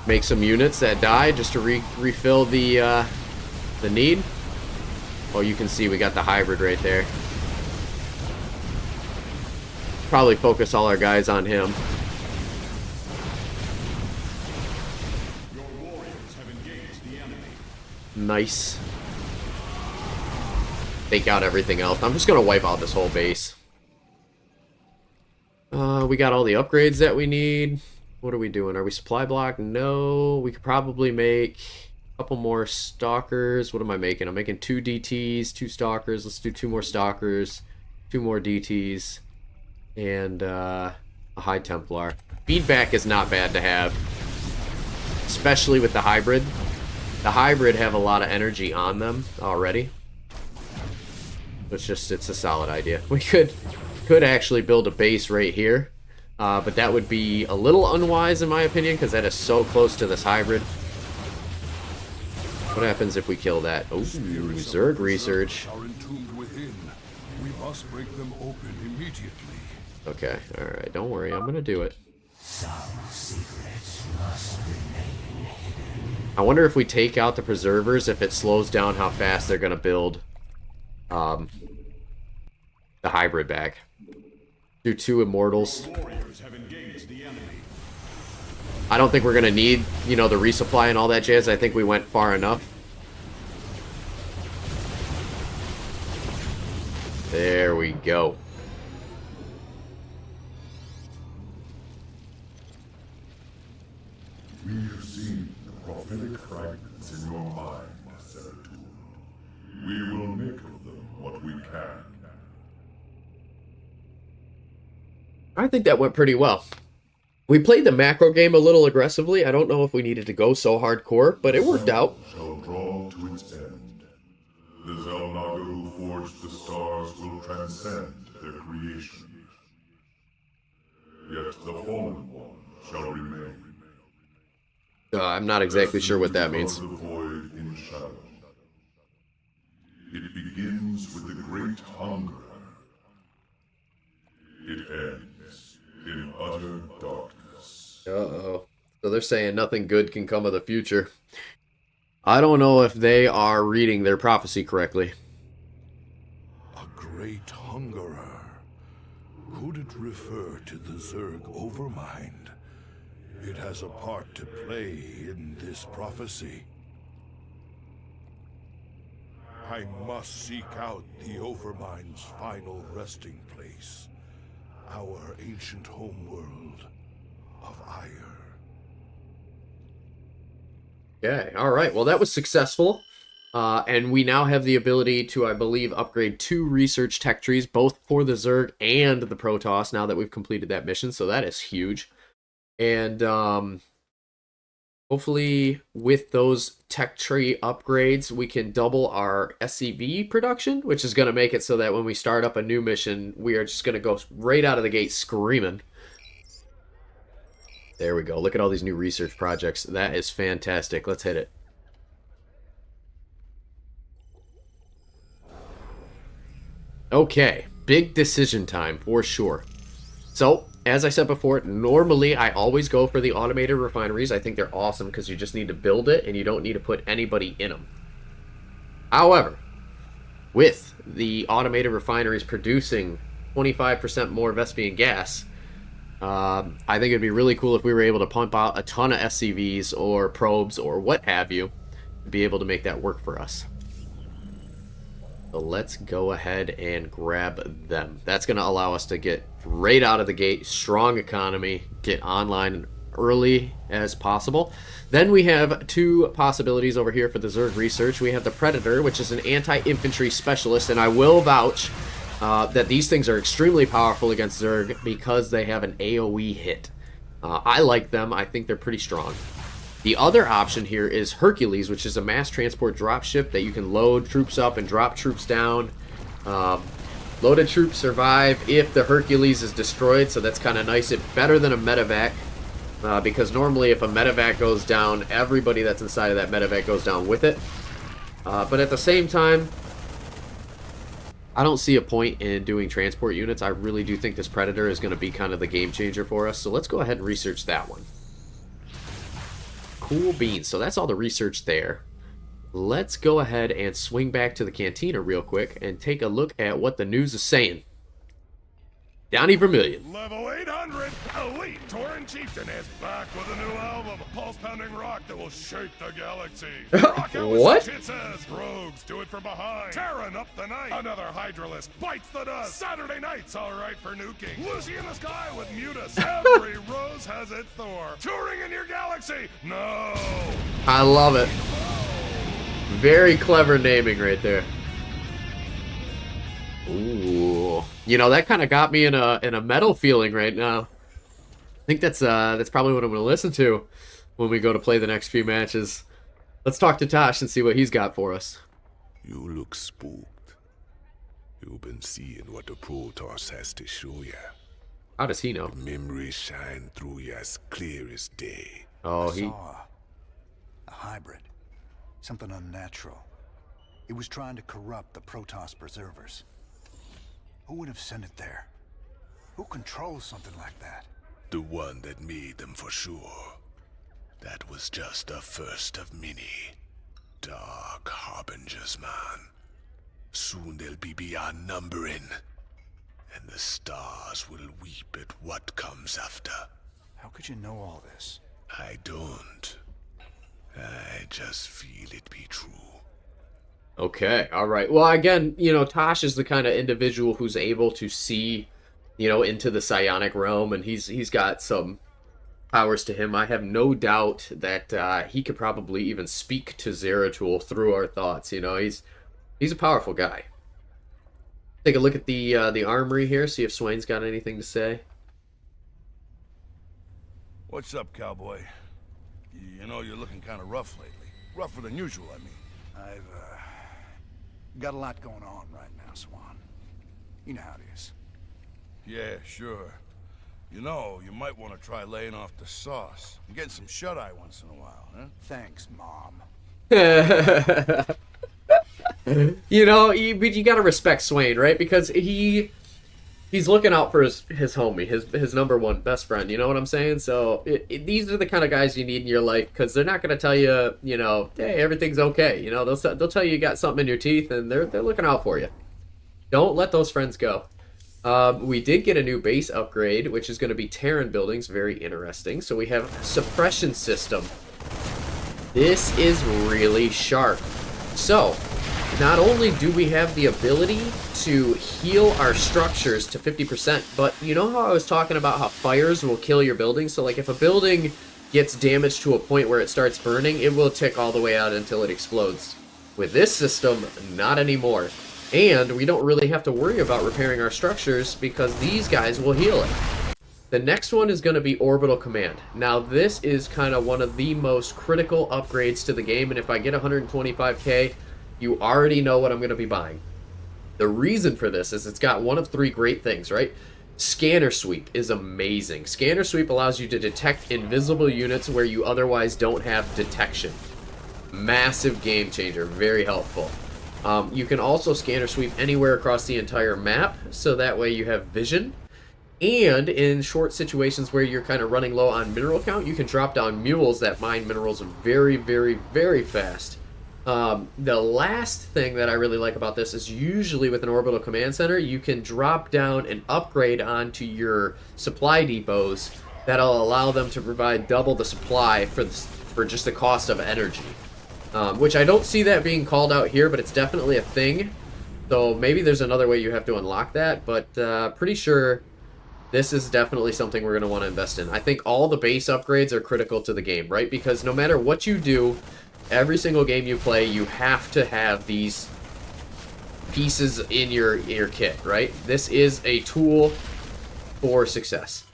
Make some units that die just to refill the need. Oh, you can see we got the hybrid right there. Probably focus all our guys on him. Your warriors have engaged the enemy. Nice. Take out everything else. I'm just gonna wipe out this whole base. We got all the upgrades that we need. What are we doing? Are we supply block? No. We could probably make a couple more Stalkers. What am I making? I'm making 2 DTs, 2 Stalkers. Let's do 2 more Stalkers, 2 more DTs, and a High Templar. Feedback is not bad to have, especially with the hybrid. The hybrid have a lot of energy on them already. It's a solid idea. We could actually build a base right here. But that would be a little unwise in my opinion, because that is so close to this hybrid. What happens if we kill that? Oh, Zerg research. Are entombed within. We must break them open immediately. Okay, alright, don't worry, I'm gonna do it. Some secrets must remain hidden. I wonder if we take out the Preservers, if it slows down how fast they're gonna build the hybrid back. Do 2 Immortals. Warriors have engaged the enemy. I don't think we're gonna need, you know, the resupply and all that jazz. I think we went far enough. There we go. We have seen the prophetic fragments in your mind, Zeratul. We will make of them what we can. I think that went pretty well. We played the macro game a little aggressively. I don't know if we needed to go so hardcore, but it worked out. Shall draw to its end. The Zelnaga who forged the stars will transcend their creation. Yet the fallen one shall remain. I'm not exactly sure what that means. The void in shadow. It begins with the great hunger. It ends in utter darkness. Uh-oh. So they're saying nothing good can come of the future. I don't know if they are reading their prophecy correctly. A great hungerer. Could it refer to the Zerg Overmind? It has a part to play in this prophecy. I must seek out the Overmind's final resting place. Our ancient homeworld of Ire. Okay, alright. Well, that was successful. And we now have the ability to, I believe, upgrade 2 research tech trees, both for the Zerg and the Protoss, now that we've completed that mission. So that is huge. And hopefully with those tech tree upgrades, we can double our SCV production, which is going to make it so that when we start up a new mission, we are just going to go right out of the gate screaming. There we go. Look at all these new research projects. That is fantastic. Let's hit it. Okay, big decision time for sure. So, as I said before, normally I always go for the automated refineries. I think they're awesome because you just need to build it and you don't need to put anybody in them. However, with the automated refineries producing 25% more Vespian gas, I think it'd be really cool if we were able to pump out a ton of SCVs or probes or what have you to be able to make that work for us. So let's go ahead and grab them. That's going to allow us to get right out of the gate, strong economy, get online early as possible. Then we have 2 possibilities over here for the Zerg research. We have the Predator, which is an anti-infantry specialist, and I will vouch that these things are extremely powerful against Zerg because they have an AoE hit. I like them. I think they're pretty strong. The other option here is Hercules, which is a mass transport dropship that you can load troops up and drop troops down. Loaded troops survive if the Hercules is destroyed, so that's kind of nice. It's better than a medevac, because normally if a medevac goes down, everybody that's inside of that medevac goes down with it. But at the same time, I don't see a point in doing transport units. I really do think this Predator is going to be kind of the game changer for us, so let's go ahead and research that one. Cool beans. So that's all the research there. Let's go ahead and swing back to the cantina real quick and take a look at what the news is saying. Downey Vermillion. Level 800, Elite Tauren Chieftain is back with a new album, pulse-pounding rock that will shake the galaxy. Rock out with What? such hits as Rogues Do It From Behind, Terran Up the Night, Another Hydralisk Bites the Dust, Saturday Night's Alright for Nuking, Lucy in the Sky with Mutus, Every Rose Has Its Thorn, Touring in Your Galaxy, no! I love it. Very clever naming right there. Ooh, you know, that kind of got me in a metal feeling right now. I think that's probably what I'm going to listen to when we go to play the next few matches. Let's talk to Tosh and see what he's got for us. You look spooked. You've been seeing what the Protoss has to show you. How does he know? Memories shine through you as clear as day. Oh, I saw a hybrid. Something unnatural. It was trying to corrupt the Protoss preservers. Who would have sent it there? Who controls something like that? The one that made them for sure. That was just the first of many. Dark harbingers, man. Soon they'll be beyond numbering. And the stars will weep at what comes after. How could you know all this? I don't. I just feel it be true. Okay, all right. Well, again, you know, Tosh is the kind of individual who's able to see, you know, into the psionic realm, and he's got some powers to him. I have no doubt that he could probably even speak to Zeratul through our thoughts. You know, he's a powerful guy. Take a look at the armory here, see if Swain's got anything to say. What's up, cowboy? You know, you're looking kind of rough lately. Rougher than usual, I mean. I've got a lot going on right now, Swan. You know how it is. Yeah, sure. You know, you might want to try laying off the sauce and getting some shut-eye once in a while, huh? Thanks, Mom. You know, but you gotta respect Swain, right? Because he's looking out for his homie, his number one best friend. You know what I'm saying? So these are the kind of guys you need in your life, because they're not gonna tell you, you know, hey, everything's okay. You know, they'll tell you got something in your teeth, and they're looking out for you. Don't let those friends go. We did get a new base upgrade, which is going to be Terran buildings. Very interesting. So we have suppression system. This is really sharp. So, not only do we have the ability to heal our structures to 50%, but you know how I was talking about how fires will kill your building? So like if a building gets damaged to a point where it starts burning, it will tick all the way out until it explodes. With this system, not anymore. And we don't really have to worry about repairing our structures because these guys will heal it. The next one is going to be Orbital Command. Now this is kind of one of the most critical upgrades to the game, and if I get 125k, you already know what I'm going to be buying. The reason for this is it's got one of three great things, right? Scanner Sweep is amazing. Scanner Sweep allows you to detect invisible units where you otherwise don't have detection. Massive game changer, very helpful. You can also Scanner Sweep anywhere across the entire map, so that way you have vision. And in short situations where you're kind of running low on mineral count, you can drop down mules that mine minerals very, very, very fast. The last thing that I really like about this is usually with an Orbital Command Center, you can drop down and upgrade onto your supply depots that'll allow them to provide double the supply for just the cost of energy. Which I don't see that being called out here, but it's definitely a thing. So maybe there's another way you have to unlock that, but pretty sure this is definitely something we're going to want to invest in. I think all the base upgrades are critical to the game, right? Because no matter what you do, every single game you play, you have to have these pieces in your kit, right? This is a tool for success.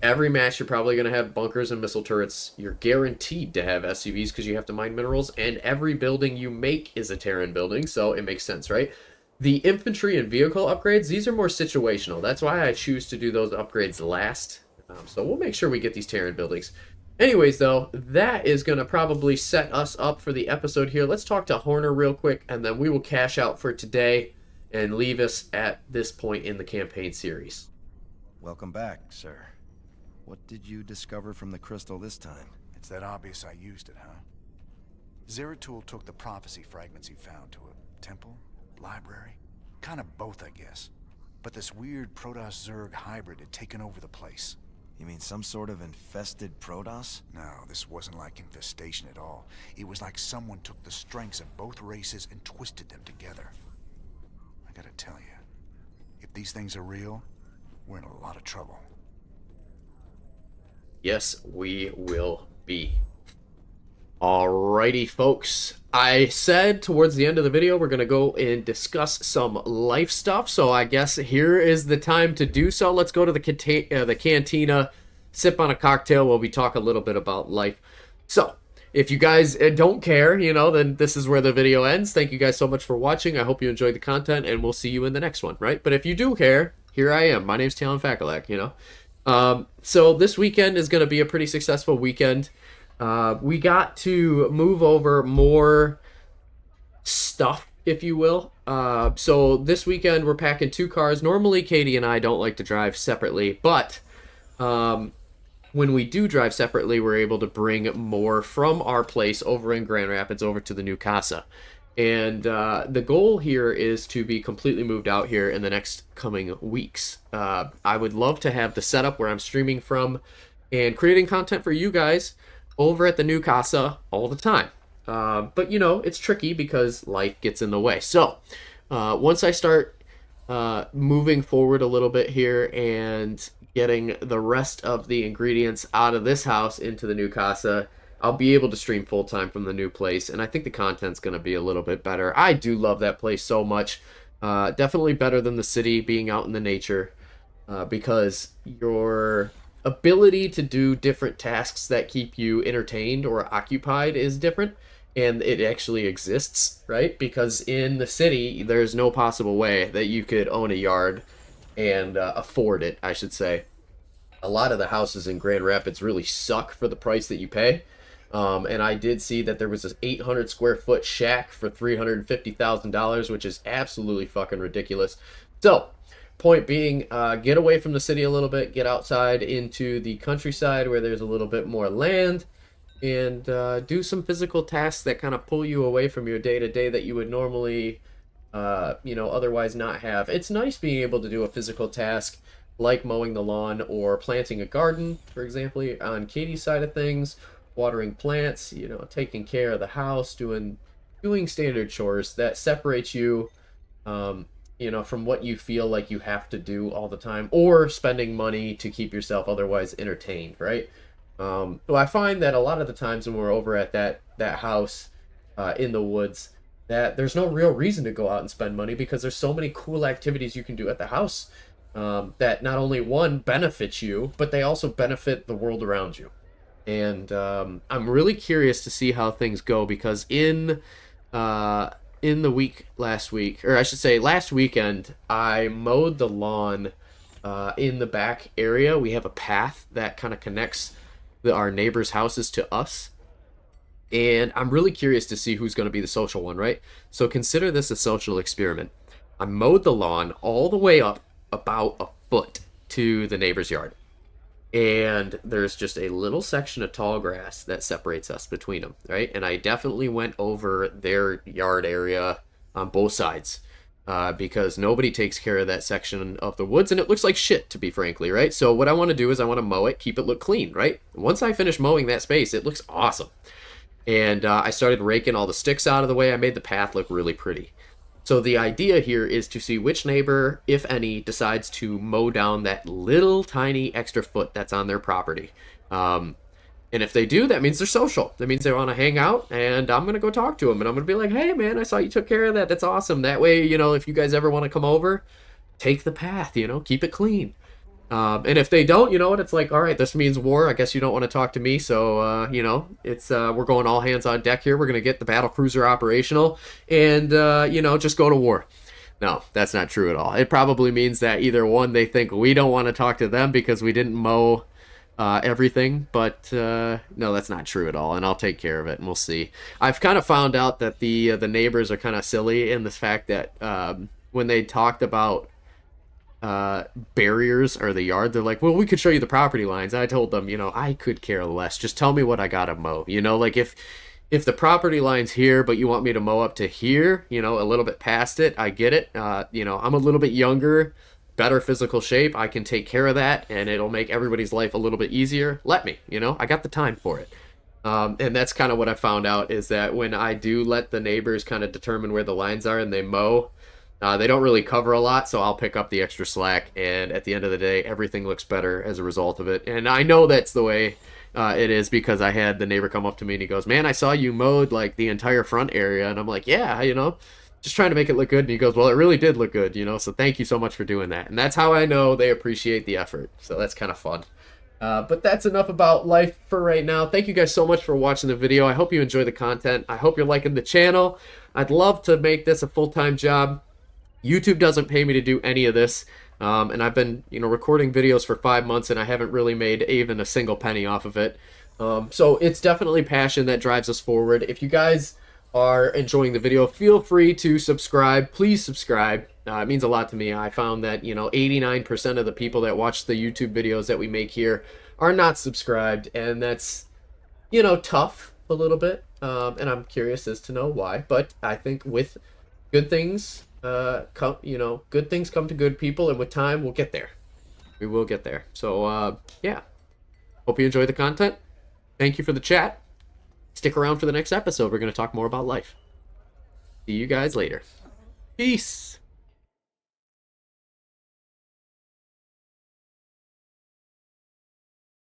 Every match, you're probably going to have bunkers and missile turrets. You're guaranteed to have SCVs because you have to mine minerals, and every building you make is a Terran building, so it makes sense, right? The infantry and vehicle upgrades, these are more situational. That's why I choose to do those upgrades last. So we'll make sure we get these Terran buildings. Anyways, though, that is going to probably set us up for the episode here. Let's talk to Horner real quick, and then we will cash out for today and leave us at this point in the campaign series. Welcome back, sir. What did you discover from the crystal this time? It's that obvious I used it, huh? Zeratul took the prophecy fragments he found to a temple, library, kind of both, I guess. But this weird Protoss Zerg hybrid had taken over the place. You mean some sort of infested Protoss? No, this wasn't like infestation at all. It was like someone took the strengths of both races and twisted them together. I gotta tell you, if these things are real, we're in a lot of trouble. Yes, we will be. Alrighty, folks. I said towards the end of the video we're going to go and discuss some life stuff, so I guess here is the time to do so. Let's go to the cantina, sip on a cocktail while we talk a little bit about life. So, if you guys don't care, you know, then this is where the video ends. Thank you guys so much for watching. I hope you enjoyed the content, and we'll see you in the next one, right? But if you do care, here I am. My name's Talon Fakalak, you know. So this weekend is going to be a pretty successful weekend. We got to move over more stuff, if you will. So this weekend we're packing 2 cars. Normally Katie and I don't like to drive separately, but when we do drive separately, we're able to bring more from our place over in Grand Rapids over to the new casa. And the goal here is to be completely moved out here in the next coming weeks. I would love to have the setup where I'm streaming from and creating content for you guys over at the new casa all the time. But, you know, it's tricky because life gets in the way. So once I start moving forward a little bit here and getting the rest of the ingredients out of this house into the new casa, I'll be able to stream full-time from the new place, and I think the content's going to be a little bit better. I do love that place so much. Definitely better than the city, being out in the nature, because your ability to do different tasks that keep you entertained or occupied is different, and it actually exists, right? Because in the city, there's no possible way that you could own a yard and afford it, I should say. A lot of the houses in Grand Rapids really suck for the price that you pay. And I did see that there was this 800 square foot shack for $350,000, which is absolutely fucking ridiculous. So, point being, get away from the city a little bit, get outside into the countryside where there's a little bit more land, and do some physical tasks that kind of pull you away from your day-to-day that you would normally otherwise not have. It's nice being able to do a physical task like mowing the lawn or planting a garden, for example, on Katie's side of things, watering plants, taking care of the house, doing standard chores that separates you, from what you feel like you have to do all the time, or spending money to keep yourself otherwise entertained, right? Well, I find that a lot of the times when we're over at that house in the woods, that there's no real reason to go out and spend money because there's so many cool activities you can do at the house that not only one benefits you, but they also benefit the world around you. And I'm really curious to see how things go, because in the week last week, or I should say last weekend, I mowed the lawn in the back area. We have a path that kind of connects our neighbors' houses to us. And I'm really curious to see who's going to be the social one, right? So consider this a social experiment. I mowed the lawn all the way up about a foot to the neighbor's yard. And there's just a little section of tall grass that separates us between them, right? And I definitely went over their yard area on both sides because nobody takes care of that section of the woods, and it looks like shit, to be frankly, right? So what I want to do is I want to mow it, keep it look clean, right? Once I finish mowing that space, it looks awesome. And I started raking all the sticks out of the way. I made the path look really pretty. So the idea here is to see which neighbor, if any, decides to mow down that little tiny extra foot that's on their property. And if they do, that means they're social. That means they want to hang out, and I'm going to go talk to them. And I'm going to be like, hey, man, I saw you took care of that. That's awesome. That way, if you guys ever want to come over, take the path, keep it clean. And if they don't, you know what? It's like, all right, this means war. I guess you don't want to talk to me. So, it's we're going all hands on deck here. We're going to get the battle cruiser operational and, just go to war. No, that's not true at all. It probably means that either one, they think we don't want to talk to them because we didn't mow everything. But no, that's not true at all. And I'll take care of it, and we'll see. I've kind of found out that the neighbors are kind of silly in the fact that when they talked about barriers or the yard, they're like, well, we could show you the property lines. I told them, I could care less. Just tell me what I gotta mow. Like if the property line's here, but you want me to mow up to here, a little bit past it, I get it. I'm a little bit younger, better physical shape. I can take care of that, and it'll make everybody's life a little bit easier. Let me, I got the time for it. And that's kind of what I found out, is that when I do let the neighbors kind of determine where the lines are and they mow, they don't really cover a lot, so I'll pick up the extra slack, and at the end of the day, everything looks better as a result of it. And I know that's the way it is because I had the neighbor come up to me and he goes, man, I saw you mowed like the entire front area. And I'm like, yeah, just trying to make it look good. And he goes, well, it really did look good, so thank you so much for doing that. And that's how I know they appreciate the effort. So that's kind of fun. But that's enough about life for right now. Thank you guys so much for watching the video. I hope you enjoy the content. I hope you're liking the channel. I'd love to make this a full-time job. YouTube doesn't pay me to do any of this, and I've been, recording videos for 5 months, and I haven't really made even a single penny off of it. So it's definitely passion that drives us forward. If you guys are enjoying the video, feel free to subscribe. Please subscribe. It means a lot to me. I found that, 89% of the people that watch the YouTube videos that we make here are not subscribed, and that's, tough a little bit, and I'm curious as to know why. But I think with good things, good things come to good people, and with time we'll get there. We will get there. So yeah, hope you enjoy the content. Thank you for the chat. Stick around for the next episode. We're going to talk more about life. See you guys later. Peace.